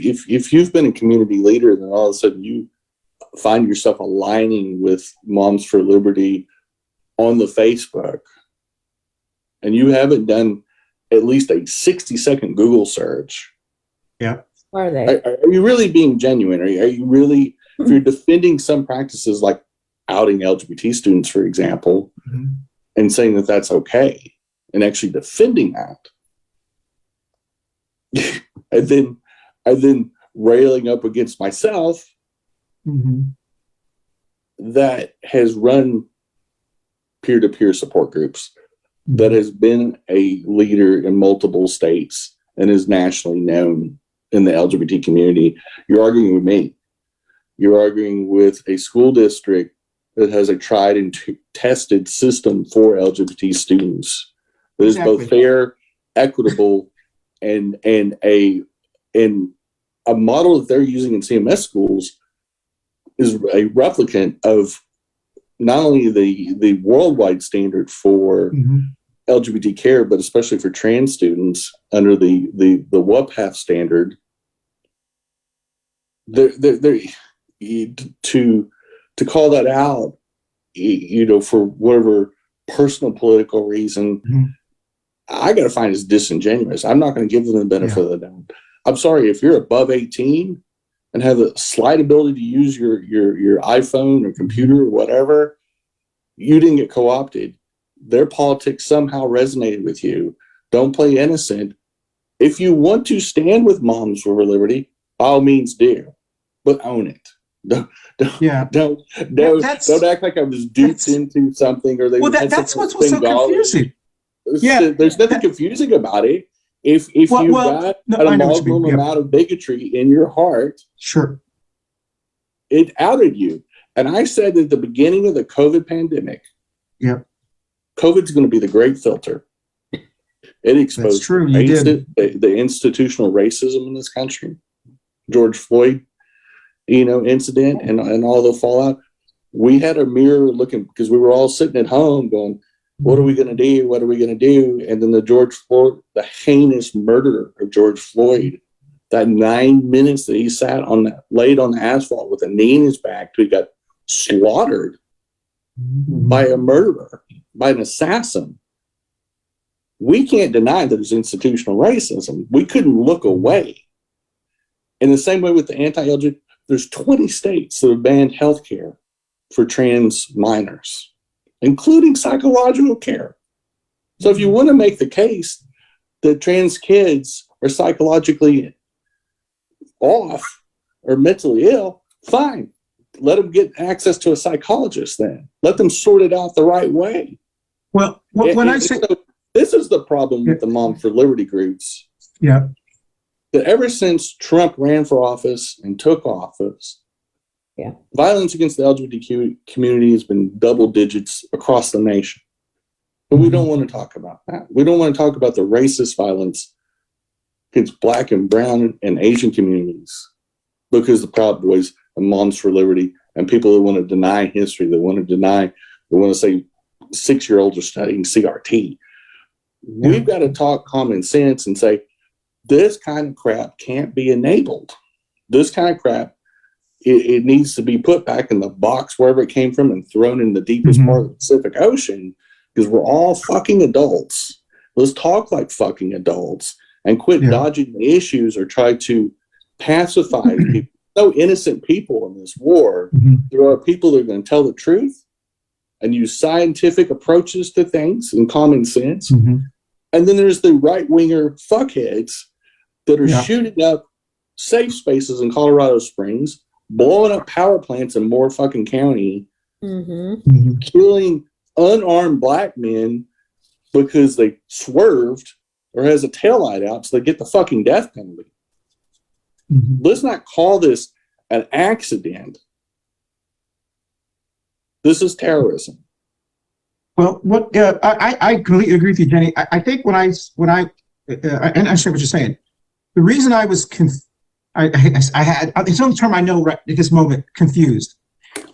you've been a community leader, then all of a sudden you find yourself aligning with Moms for Liberty on the Facebook, and you haven't done at least a 60-second Google search. Yeah. Are they? Are you really being genuine? Are you really, if you're defending some practices like outing LGBT students, for example, and saying that that's okay, and actually defending that, and then railing up against myself, that has run peer-to-peer support groups, that has been a leader in multiple states and is nationally known in the LGBT community. You're arguing with me. You're arguing with a school district that has a tried and tested system for LGBT students that is both fair, equitable, and a model that they're using in CMS schools is a replicant of not only the worldwide standard for LGBT care, but especially for trans students under the WPATH standard. To call that out, for whatever personal political reason, I got to find is disingenuous. I'm not going to give them the benefit of the doubt. I'm sorry, if you're above 18 and have a slight ability to use your iPhone or computer or whatever, you didn't get co-opted. Their politics somehow resonated with you. Don't play innocent. If you want to stand with Moms for Liberty, by all means do, but own it. Don't act like I was duped into something, or that's what's so confusing. There's nothing confusing about it. If you got an amalgam amount of bigotry in your heart, sure, it outed you. And I said at the beginning of the COVID pandemic, COVID's going to be the great filter. It exposed the institutional racism in this country, George Floyd, incident, and all the fallout. We had a mirror looking, because we were all sitting at home going, what are we going to do? What are we going to do? And then the heinous murder of George Floyd, that 9 minutes that he laid on the asphalt with a knee in his back till he got slaughtered by a murderer, by an assassin. We can't deny that there's institutional racism. We couldn't look away. In the same way with the anti-LGBT, there's 20 states that have banned healthcare for trans minors, including psychological care. So if you want to make the case that trans kids are psychologically off or mentally ill, fine. Let them get access to a psychologist then. Let them sort it out the right way. Well, this is the problem with the Mom for Liberty groups. Yeah. That ever since Trump ran for office and took office, violence against the LGBT community has been double digits across the nation. But we don't want to talk about that. We don't want to talk about the racist violence against Black and Brown and Asian communities, because the Proud Boys and Moms for Liberty and people that want to deny history, they want to say 6-year-olds are studying CRT. We've got to talk common sense and say, this kind of crap can't be enabled. This kind of crap, it needs to be put back in the box wherever it came from and thrown in the deepest part of the Pacific Ocean, because we're all fucking adults. Let's talk like fucking adults and quit dodging the issues or try to pacify people. No innocent people in this war. There are people that are going to tell the truth and use scientific approaches to things and common sense. And then there's the right-winger fuckheads that are shooting up safe spaces in Colorado Springs, blowing up power plants in Moore fucking County, killing unarmed Black men because they swerved or has a taillight out so they get the fucking death penalty. Let's not call this an accident. This is terrorism. Well, I completely agree with you, Jenny. I think when I and I understand what you're saying. The reason I was I had, it's the only term I know right at this moment, confused.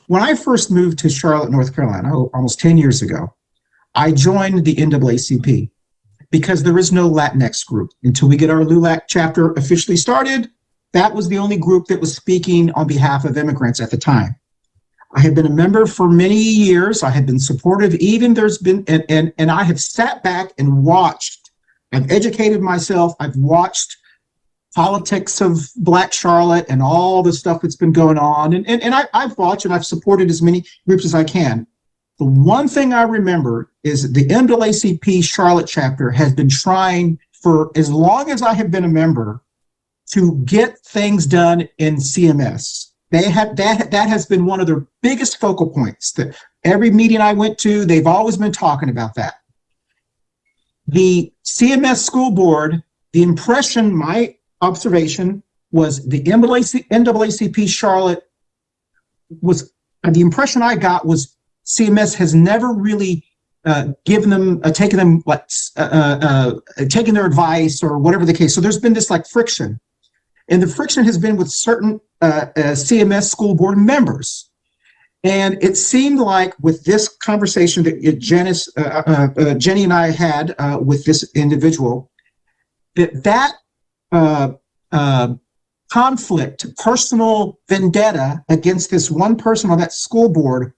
When I first moved to Charlotte, North Carolina, almost 10 years ago, I joined the NAACP because there is no LatinX group. Until we get our LULAC chapter officially started, that was the only group that was speaking on behalf of immigrants at the time. I had been a member for many years. I had been supportive. Even there's been, and I have sat back and watched. I've educated myself. I've watched politics of Black Charlotte and all the stuff that's been going on. And I've watched and I've supported as many groups as I can. The one thing I remember is the NAACP Charlotte chapter has been trying for as long as I have been a member to get things done in CMS. They have that has been one of their biggest focal points, that Every meeting I went to, they've always been talking about that. The CMS school board, the impression, my observation was the NAACP Charlotte was, the impression I got was CMS has never really given them, taken them, like, taking their advice or whatever the case. So there's been this like friction. And the friction has been with certain CMS school board members. And it seemed like with this conversation that Janice, Jenny and I had with this individual, that conflict, personal vendetta against this one person on that school board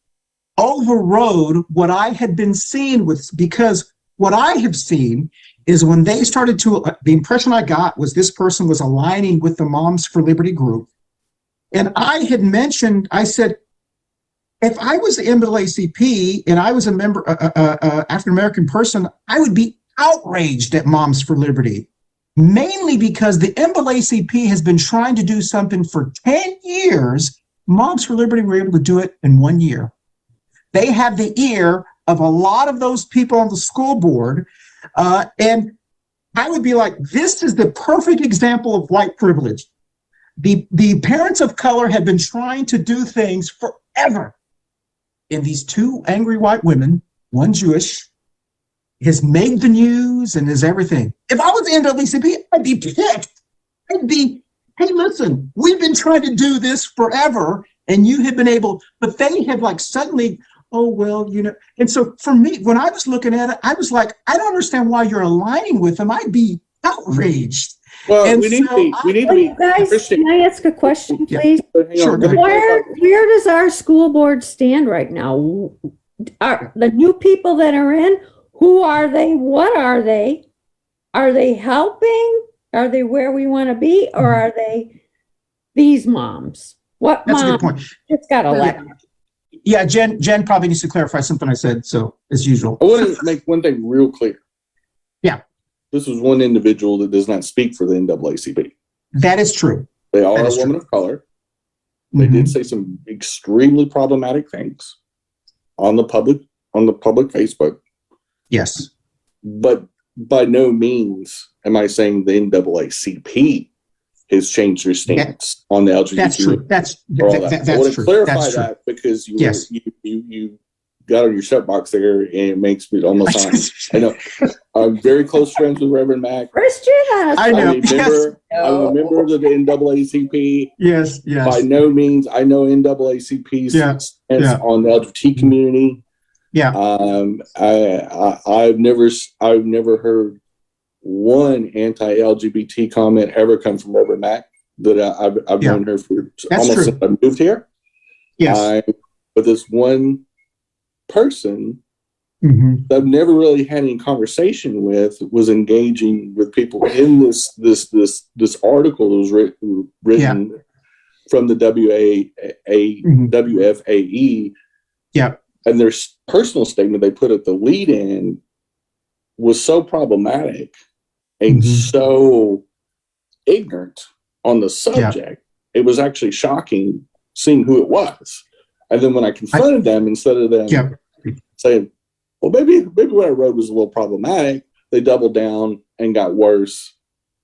overrode what I had been seeing with, because what I have seen is when they started to, the impression I got was this person was aligning with the Moms for Liberty group. And I had mentioned, I said, if I was the NAACP and I was a member, African-American person, I would be outraged at Moms for Liberty, mainly because the NAACP has been trying to do something for 10 years. Moms for Liberty were able to do it in 1 year. They have the ear of a lot of those people on the school board. And I would be like, this is the perfect example of white privilege. The parents of color have been trying to do things forever. And these two angry white women, one Jewish, has made the news and is everything. If I was the NAACP, I'd be pissed. I'd be, hey, listen, we've been trying to do this forever, and you have been able, but they have like suddenly, oh, well, you know. And so for me, when I was looking at it, I was like, I don't understand why you're aligning with them. I'd be outraged. Well, And we need so to be Guys, Christian. can I ask a question, Yeah. please? Sure, go ahead. Where does our school board stand right now? Are the new people that are in, who are they? What are they? Are they helping? Are they where we want to be? Or are they these moms? What That's a mom good point. just got elected? Yeah, Jen probably needs to clarify something I said, so as usual. I want to make one thing real clear. Yeah. This was one individual that does not speak for the NAACP. That is true. They are That a is woman true. of color. They Mhm. did say some extremely problematic things on the public Facebook, Yes. but by no means am I saying the NAACP has changed their stance on the LGBT. That's true. That's or all that. I want to true. clarify That's true. that because Yes. you got on your soapbox there, and it makes me almost sound. I know I'm very close friends with Reverend Mac. Christian, I know. I'm a member of the NAACP. Yes. By no means, I know NAACP's Yeah. stance Yeah. on the LGBT community. Yeah. I've never heard one anti-LGBT comment ever come from Reverend Mac that I've known her for almost true. since I moved here. Yes. But this one person Mhm. that I've never really had any conversation with was engaging with people in this article that was written from the WFAE. Yeah. And their personal statement they put at the lead in was so problematic and Mhm. so ignorant on the subject. It was actually shocking seeing who it was. And then when I confronted them, instead of them saying, well, maybe what I wrote was a little problematic, they doubled down and got worse.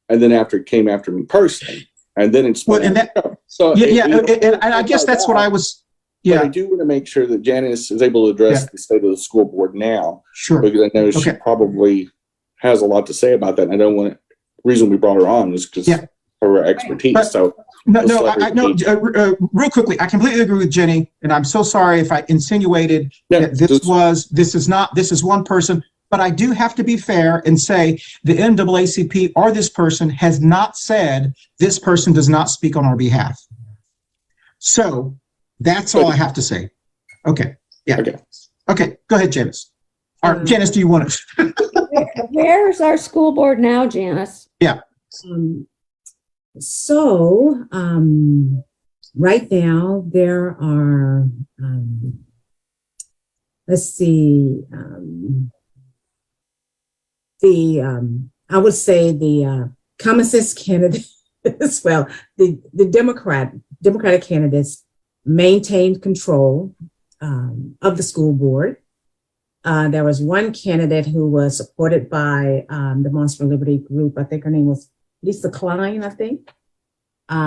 And then it came after me personally. And then it's Well, and that, so and I guess that's what I was. But Yeah. I do want to make sure that Janice is able to address the state of the school board now, Sure. because I know she probably has a lot to say about that. And I don't want reason we brought her on is because of her expertise. But, so No, real quickly, I completely agree with Jenny, and I'm so sorry if I insinuated that this is one person, but I do have to be fair and say the NAACP or this person has not said this person does not speak on our behalf. So that's all I have to say. Okay. Yeah. Okay. Go ahead, Janice. Or Janice, do you want to? Where's our school board now, Janice? Yeah. So right now there are, let's see, I would say the common sense candidates, well, the Democratic candidates maintained control. of the school board. There was one candidate who was supported by the Moms for Liberty group. I think her name was Lisa Klein, I think.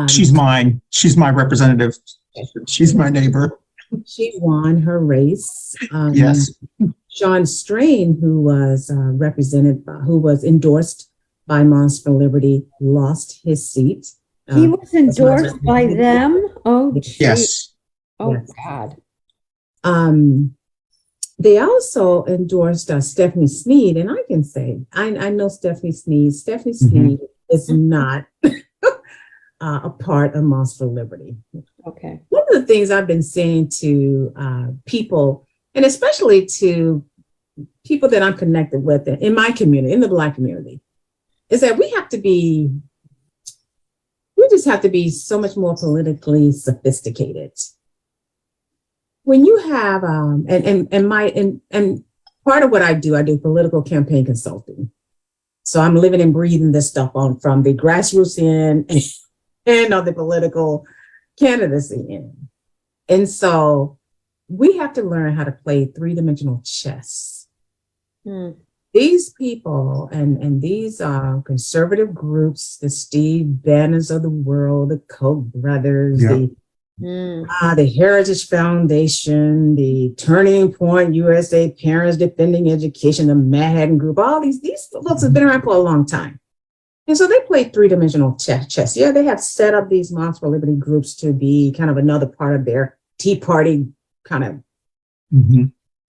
She's mine. She's my representative. She's my neighbor. She won her race. Yes. Sean Strain, who was who was endorsed by Moms for Liberty, lost his seat. He was endorsed by them? Oh, geez. Yes. Oh, Yes. God. They also endorsed Stephanie Sneed, and I can say, I know Stephanie Sneed. Stephanie Sneed is not a part of Moms for Liberty. Okay. One of the things I've been saying to people, and especially to people that I'm connected with in my community, in the Black community, is that we just have to be so much more politically sophisticated. When you have, and part of what I do political campaign consulting. So I'm living and breathing this stuff from the grassroots end and on the political candidacy end. And so we have to learn how to play three-dimensional chess. These people and these conservative groups, the Steve Banners of the world, the Koch brothers, the Heritage Foundation, the Turning Point USA, Parents Defending Education, the Manhattan Group, all these folks have been around for a long time. And so they play three-dimensional chess. Yeah, they have set up these Moms for Liberty groups to be kind of another part of their Tea Party kind of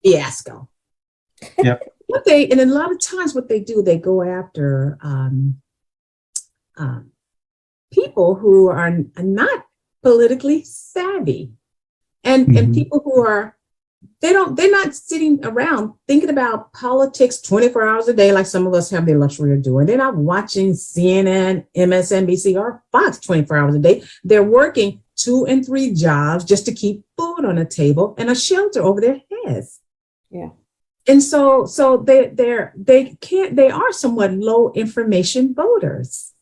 fiasco. Yep. And a lot of times what they do, they go after people who are not politically savvy and people who are, they're not sitting around thinking about politics 24 hours a day like some of us have the luxury of doing. They're not watching CNN, MSNBC, or Fox 24 hours a day. They're working 2 and 3 jobs just to keep food on the table and a shelter over their heads. Yeah. And so they are somewhat low information voters.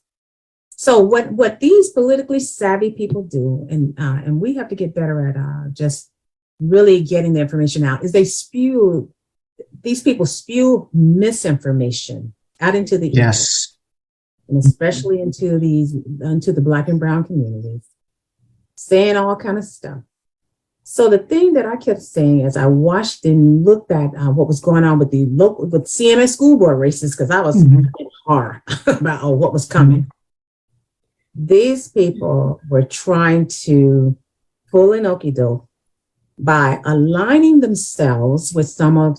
So what these politically savvy people do, and we have to get better at just really getting the information out, is these people spew misinformation out into the Yes, and especially into the Black and brown communities, saying all kind of stuff. So the thing that I kept saying as I watched and looked at what was going on with with CMS school board races, because I was in horror about what was coming. These people were trying to pull an okie-doke by aligning themselves with some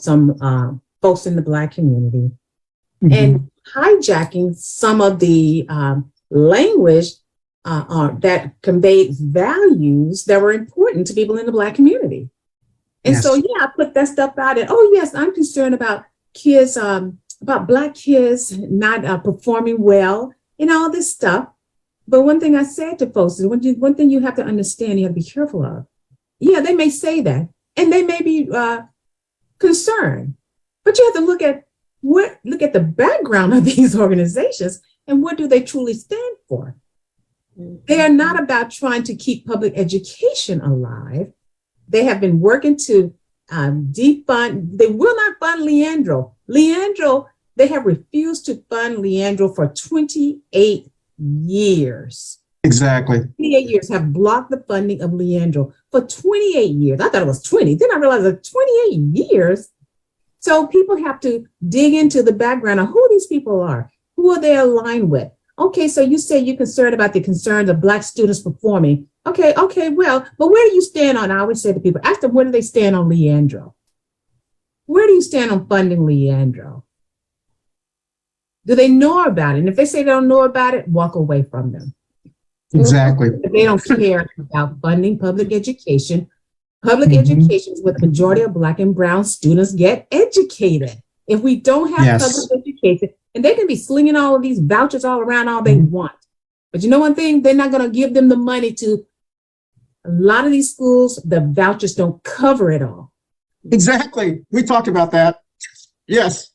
folks in the Black community and hijacking some of the language that conveyed values that were important to people in the Black community. And so, I put that stuff out and, yes, I'm concerned about kids, about Black kids not performing well and all this stuff. But one thing I said to folks is one thing you have to understand, you have to be careful of. Yeah, they may say that and they may be concerned, but you have to look at the background of these organizations and what do they truly stand for. They are not about trying to keep public education alive. They have been working to defund. They will not fund Leandro. They have refused to fund Leandro for 28 years. Exactly. 28 years have blocked the funding of Leandro for 28 years. I thought it was 20. Then I realized that 28 years. So people have to dig into the background of who these people are. Who are they aligned with? Okay, so you say you're concerned about the concerns of Black students performing. Okay, well, but where do you stand on, I always say to people, ask them, where do they stand on Leandro? Where do you stand on funding Leandro? Do they know about it? And if they say they don't know about it, walk away from them. Exactly. If they don't care about funding public education. Public education is where the majority of Black and brown students get educated. If we don't have public education, and they can be slinging all of these vouchers all around all they want. But you know one thing, they're not going to give them the money to a lot of these schools. The vouchers don't cover it all. Exactly. We talked about that. Yes.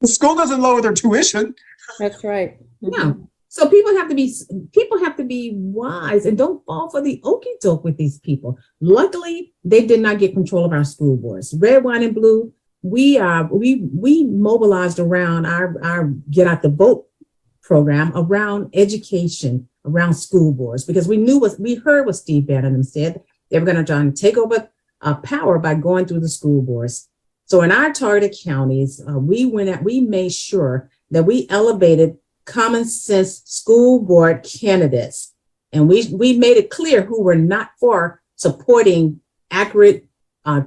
The school doesn't lower their tuition. That's right. No. So people have to be wise and don't fall for the okie doke with these people. Luckily, they did not get control of our school boards. Red, white, and blue. We mobilized around our Get Out the Vote program around education, around school boards, because we heard what Steve Bannon said. They were going to try to take over power by going through the school boards. So in our targeted counties, we made sure that we elevated common sense school board candidates. And we made it clear who were not for supporting accurate,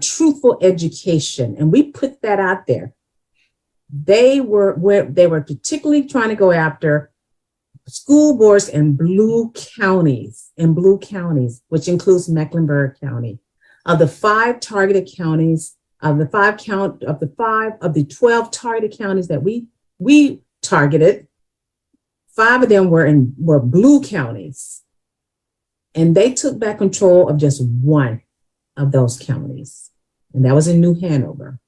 truthful education. And we put that out there. They were particularly trying to go after school boards in blue counties, which includes Mecklenburg County. Of the 5 targeted counties, of the 12 targeted counties that we targeted, 5 of them were blue counties. And they took back control of just 1 of those counties. And that was in New Hanover.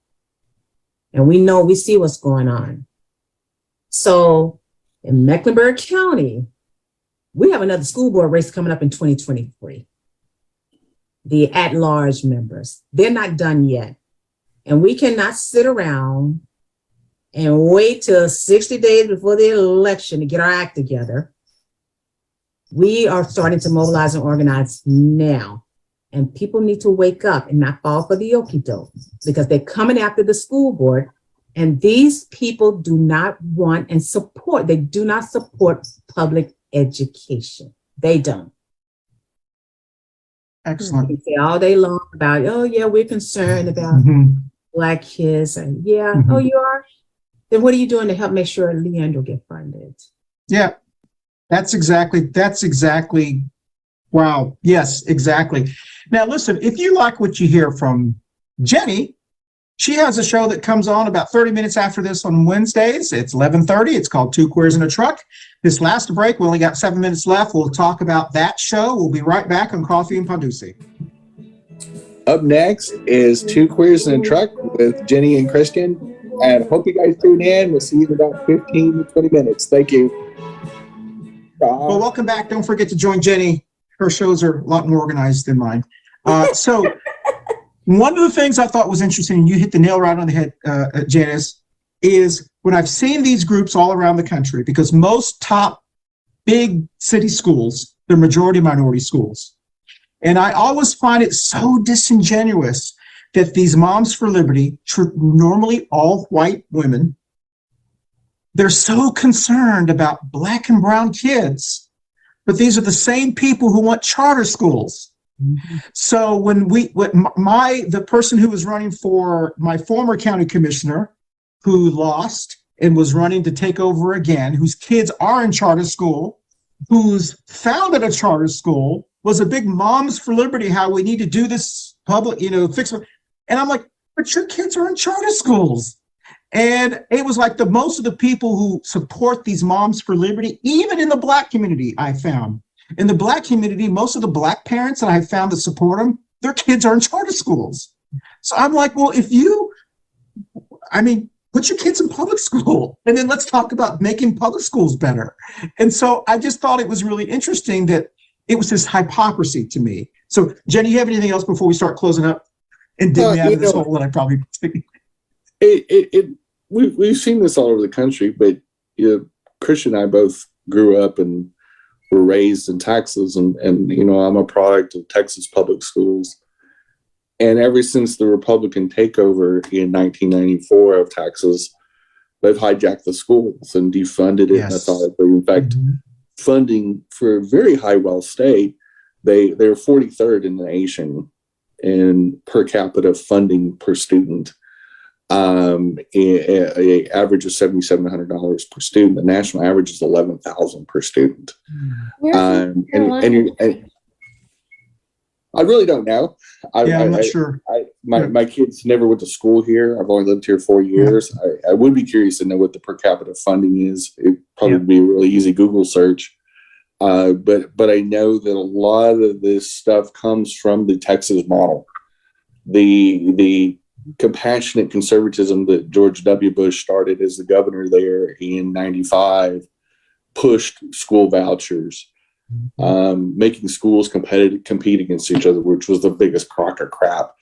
And we see what's going on. So in Mecklenburg County, we have another school board race coming up in 2023. The at-large members, they're not done yet. And we cannot sit around and wait till 60 days before the election to get our act together. We are starting to mobilize and organize now. And people need to wake up and not fall for the okie doke, because they're coming after the school board. And these people do not want and support, they do not support public education. They don't. Excellent. You can say all day long about, oh yeah, we're concerned about Black kids. And yeah, oh, you are? Then what are you doing to help make sure Leandro get funded? Yeah, that's exactly. Wow. Yes, exactly. Now, listen, if you like what you hear from Jenny, she has a show that comes on about 30 minutes after this on Wednesdays. It's 11:30. It's called Two Queers in a Truck. This last break, we only got 7 minutes left. We'll talk about that show. We'll be right back on Coffee and Pandulce. Up next is Two Queers in a Truck with Jenny and Christian. And hope you guys tune in. We'll see you in about 15 to 20 minutes. Thank you. Well, welcome back. Don't forget to join Jenny. Her shows are a lot more organized than mine. So one of the things I thought was interesting, and you hit the nail right on the head, Janice, is when I've seen these groups all around the country, because most top big city schools, they're majority minority schools. And I always find it so disingenuous that these Moms for Liberty, normally all white women, they're so concerned about Black and brown kids. But these are the same people who want charter schools. So when the person who was running for my former county commissioner, who lost and was running to take over again, whose kids are in charter school, who's founded a charter school, was a big Moms for Liberty, how we need to do this public, fix it. And I'm like, but your kids are in charter schools. And it was like most of the people who support these Moms for Liberty, even in the Black community, I found. In the Black community, most of the Black parents that I found that support them, their kids are in charter schools. So I'm like, well, put your kids in public school, and then let's talk about making public schools better. And so I just thought it was really interesting that it was this hypocrisy to me. So Jenny, you have anything else before we start closing up and dig me out of this hole that I probably We've seen this all over the country, but Christian and I both grew up and were raised in Texas, and I'm a product of Texas public schools. And ever since the Republican takeover in 1994 of Texas, they've hijacked the schools and defunded it methodically. In fact, funding for a very high wealth state, they're 43rd in the nation in per capita funding per student. An average of $7,700 per student. The national average is $11,000 per student. And I really don't know. I'm not sure. My kids never went to school here. I've only lived here 4 years. I would be curious to know what the per capita funding is. It'd probably be a really easy Google search. But I know that a lot of this stuff comes from the Texas model. The compassionate conservatism that George W. Bush started as the governor there in 95 pushed school vouchers, making schools compete against each other, which was the biggest crock of crap.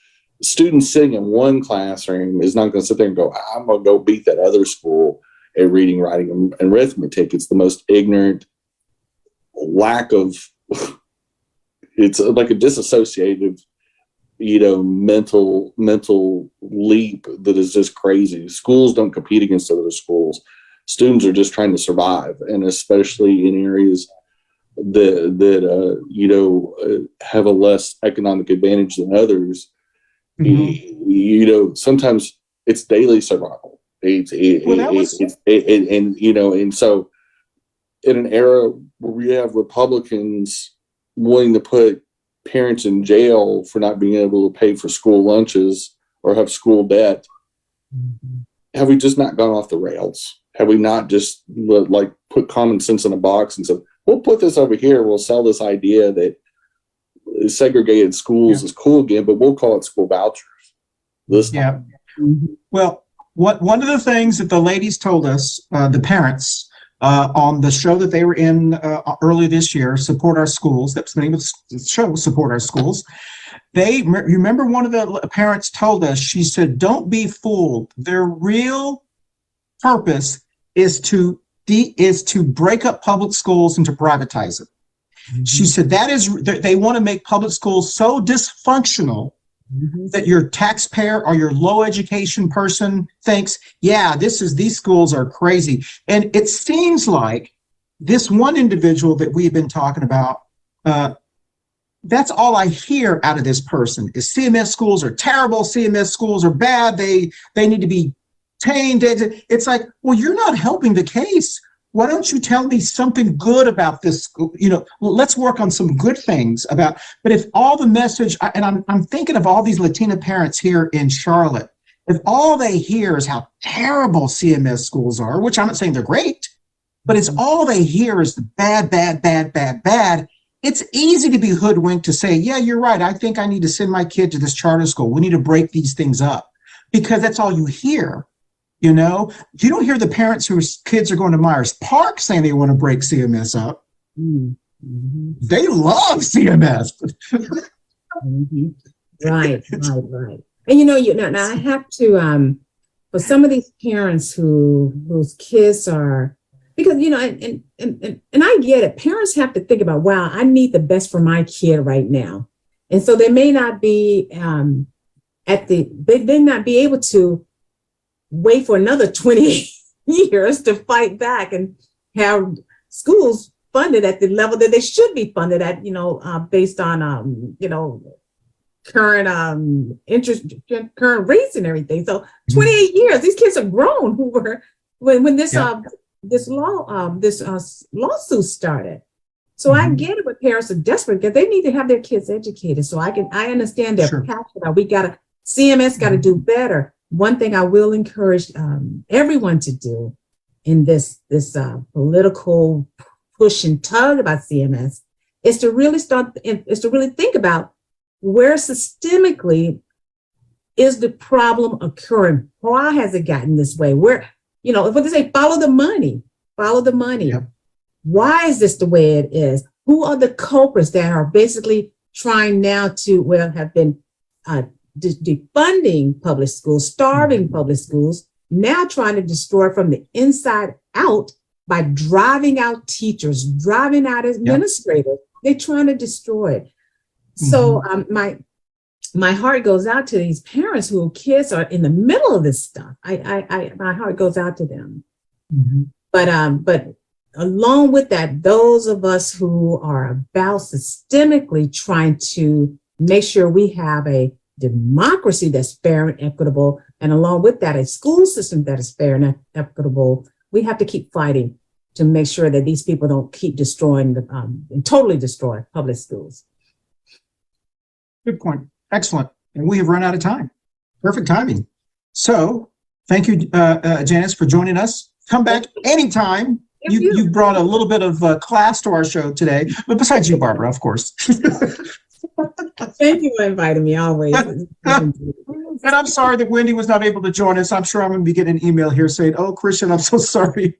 Students sitting in one classroom is not going to sit there and go, I'm going to go beat that other school at reading, writing, and arithmetic. It's the most ignorant lack of, it's like a disassociative, mental leap that is just crazy. Schools don't compete against other schools. Students are just trying to survive, and especially in areas that have a less economic advantage than others. Sometimes it's daily survival. And so in an era where we have Republicans wanting to put parents in jail for not being able to pay for school lunches or have school debt, have we just not gone off the rails? Have we not just put common sense in a box and said, we'll put this over here, we'll sell this idea that segregated schools is cool again, but we'll call it school vouchers this time. Well, one of the things that the ladies told us, the parents, on the show that they were in early this year, Support Our Schools, that's the name of the show, Support Our Schools. Remember one of the parents told us, she said, don't be fooled. Their real purpose is to break up public schools and to privatize it. She said they want to make public schools so dysfunctional that your taxpayer or your low education person thinks, these schools are crazy. And it seems like this one individual that we've been talking about, that's all I hear out of this person is CMS schools are terrible. CMS schools are bad. They need to be tamed. It's like, well, you're not helping the case. Why don't you tell me something good about this school? Let's work on some good things but if all the message, and I'm thinking of all these Latina parents here in Charlotte, if all they hear is how terrible CMS schools are, which I'm not saying they're great, but it's all they hear is the bad, bad, bad, bad, bad. It's easy to be hoodwinked to say, yeah, you're right. I think I need to send my kid to this charter school. We need to break these things up, because that's all you hear. You don't hear the parents whose kids are going to Myers Park saying they want to break CMS up. They love CMS. Right. And I have to, for some of these parents whose kids are, because, and I get it. Parents have to think about, wow, I need the best for my kid right now. And so they may not be they may not be able to wait for another 20 years to fight back and have schools funded at the level that they should be funded at, based on, current interest, current rates and everything. So 28 years, these kids are grown who were, when this lawsuit started. So I get it when parents are desperate because they need to have their kids educated. So I understand their passion. CMS got to do better. One thing I will encourage everyone to do in this political push and tug about CMS is to really think about where systemically is the problem occurring. Why has it gotten this way? Where, what they say, follow the money. Yep. Why is this the way it is? Who are the culprits that are basically trying now to, have been defunding public schools, starving public schools, now trying to destroy from the inside out by driving out teachers, driving out administrators. Yep. They're trying to destroy it. So my heart goes out to these parents whose kids are in the middle of this stuff. My heart goes out to them. But along with that, those of us who are about systemically trying to make sure we have a democracy that's fair and equitable, and along with that, a school system that is fair and equitable, we have to keep fighting to make sure that these people don't keep destroying and totally destroy public schools. Good point. Excellent. And we have run out of time. Perfect timing. So thank you, Janice, for joining us. Come back anytime. You brought a little bit of class to our show today, but besides you, Barbara, of course. Thank you for inviting me always. And I'm sorry that Wendy was not able to join us. I'm sure I'm going to be getting an email here saying, "Oh, Christian, I'm so sorry."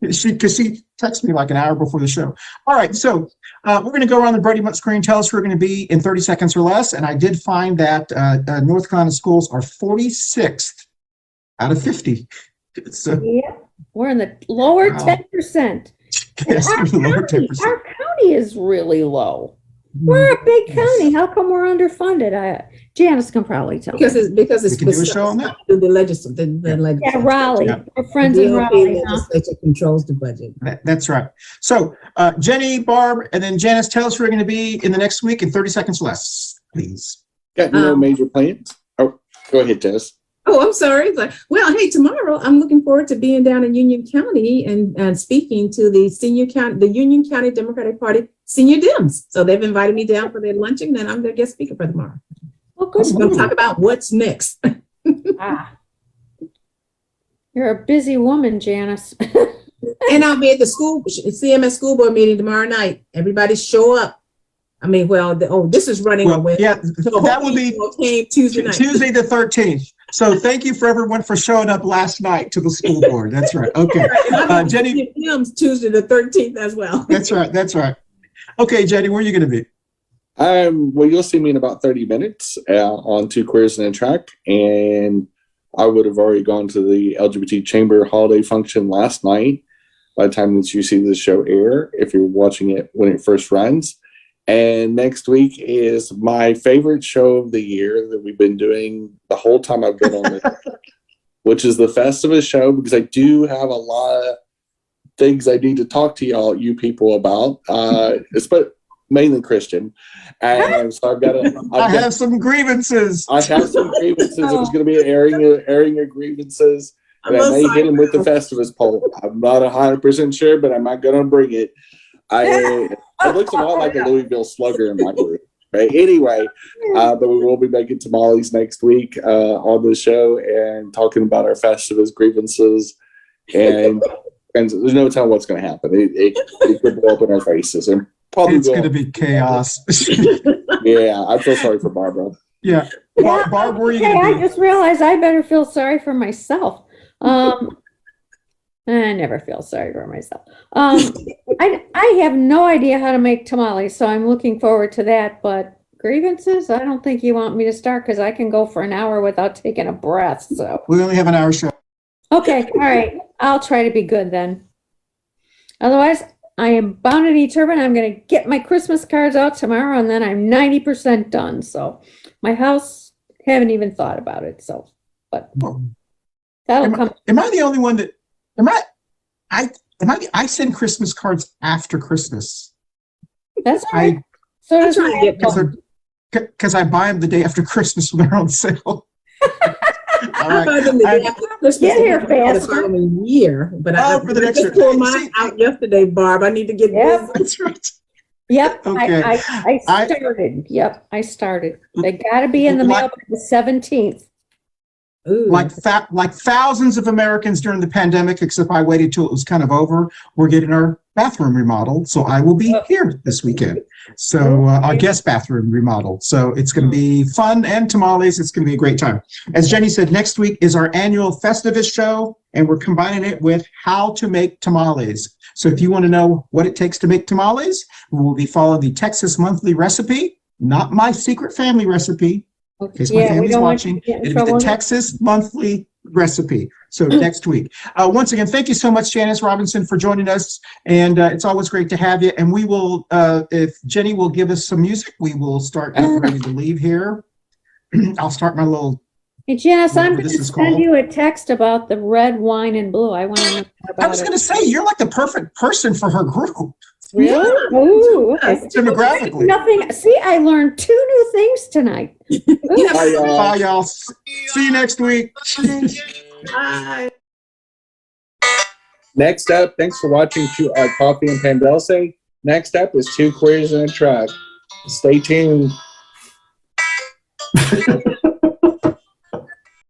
Because she texted me like an hour before the show. All right, so we're going to go around the Brady Bunch screen, tell us who we're going to be in 30 seconds or less. And I did find that North Carolina schools are 46th out of 50. So, Yeah, we're in the lower Wow. 10%. yes, Our lower county, 10%. our county is really low. We're a big county. How come we're underfunded? Janice can probably tell Because me. it's We can do a show on that. the legislature. The Yeah, Raleigh. Yeah. We're friends the in DLP Raleigh. Huh? legislature controls the budget. That's right. So, Jenny, Barb, and then Janice, tell us who we're going to be in the next week in 30 seconds less, please. Got no major plans? Oh, go ahead, Janice. Oh, I'm sorry. It's like, well, hey, tomorrow I'm looking forward to being down in Union County and speaking to the Union County Democratic Party senior Dems. So they've invited me down for their luncheon, and I'm their guest speaker for tomorrow. Well, good. We're going to talk about what's next. You're a busy woman, Janice. And I'll be at the CMS school board meeting tomorrow night. Everybody show up. I mean, this is running away. Yeah, that will be Tuesday night. Tuesday the 13th. So thank you for everyone for showing up last night to the school board. That's right. Okay. Jenny. Tuesday the 13th as well. That's right. That's right. Okay, Jenny, where are you going to be? Well, you'll see me in about 30 minutes on Two Queers and a Track. And I would have already gone to the LGBT Chamber holiday function last night by the time that you see the show air, if you're watching it when it first runs. And next week is my favorite show of the year that we've been doing the whole time I've been on it, which is the Festivus show, because I do have a lot of things I need to talk to you people about, mainly Christian. And so I have some grievances. I have some grievances. It was going to be an airing of grievances. And I may hit him with the Festivus poll. I'm not 100% sure, but I'm not going to bring it. It looks a lot like a Louisville Slugger in my group. Right? Anyway, but we will be making tamales next week on the show and talking about our Festivus grievances. And there's no telling what's going to happen. It could blow up in our faces. And probably it's going to be chaos. Yeah, I feel sorry for Barbara. Yeah. Barb, where are you going to be? I just realized I better feel sorry for myself. I never feel sorry for myself. I have no idea how to make tamales, so I'm looking forward to that. But grievances, I don't think you want me to start because I can go for an hour without taking a breath. So we only have an hour show. Okay, all right. I'll try to be good then. Otherwise, I am bound and determined. I'm going to get my Christmas cards out tomorrow, and then I'm 90% done. So my house, haven't even thought about it. So, but that'll come. Am I the only one that? I send Christmas cards after Christmas. That's right. So I'm trying to get because I buy them the day after Christmas when they're on sale. All I buy them the day after Christmas. Get here the following year, but I just pulled mine out yesterday, Barb. I need to get this. That's right. Yep. Okay. I started. Yep. I started. They got to be in the mail by the 17th. Ooh. Like thousands of Americans during the pandemic, except I waited till it was kind of over. We're getting our bathroom remodeled, so I will be here this weekend. So our guest bathroom remodeled. So it's going to be fun and tamales. It's going to be a great time. As Jenny said, next week is our annual Festivus show, and we're combining it with how to make tamales. So if you want to know what it takes to make tamales, we will be following the Texas Monthly recipe, not my secret family recipe. Because my family's watching. It'll be the Texas Monthly recipe. So next week. Once again, thank you so much, Janice Robinson, for joining us. And it's always great to have you. And we will, if Jenny will give us some music, we will start getting ready to leave here. I'll start my little. Hey, Janice, I'm going to send you a text about the red, wine, and blue. I want to know about I was going to say, you're like the perfect person for her group. Really? Ooh, okay. Demographically. Nothing. See, I learned 2 new things tonight. Bye, y'all. See you next week. Bye. Next up, thanks for watching Coffee Pan Dulce. Next up is Two Queers and a Track. Stay tuned.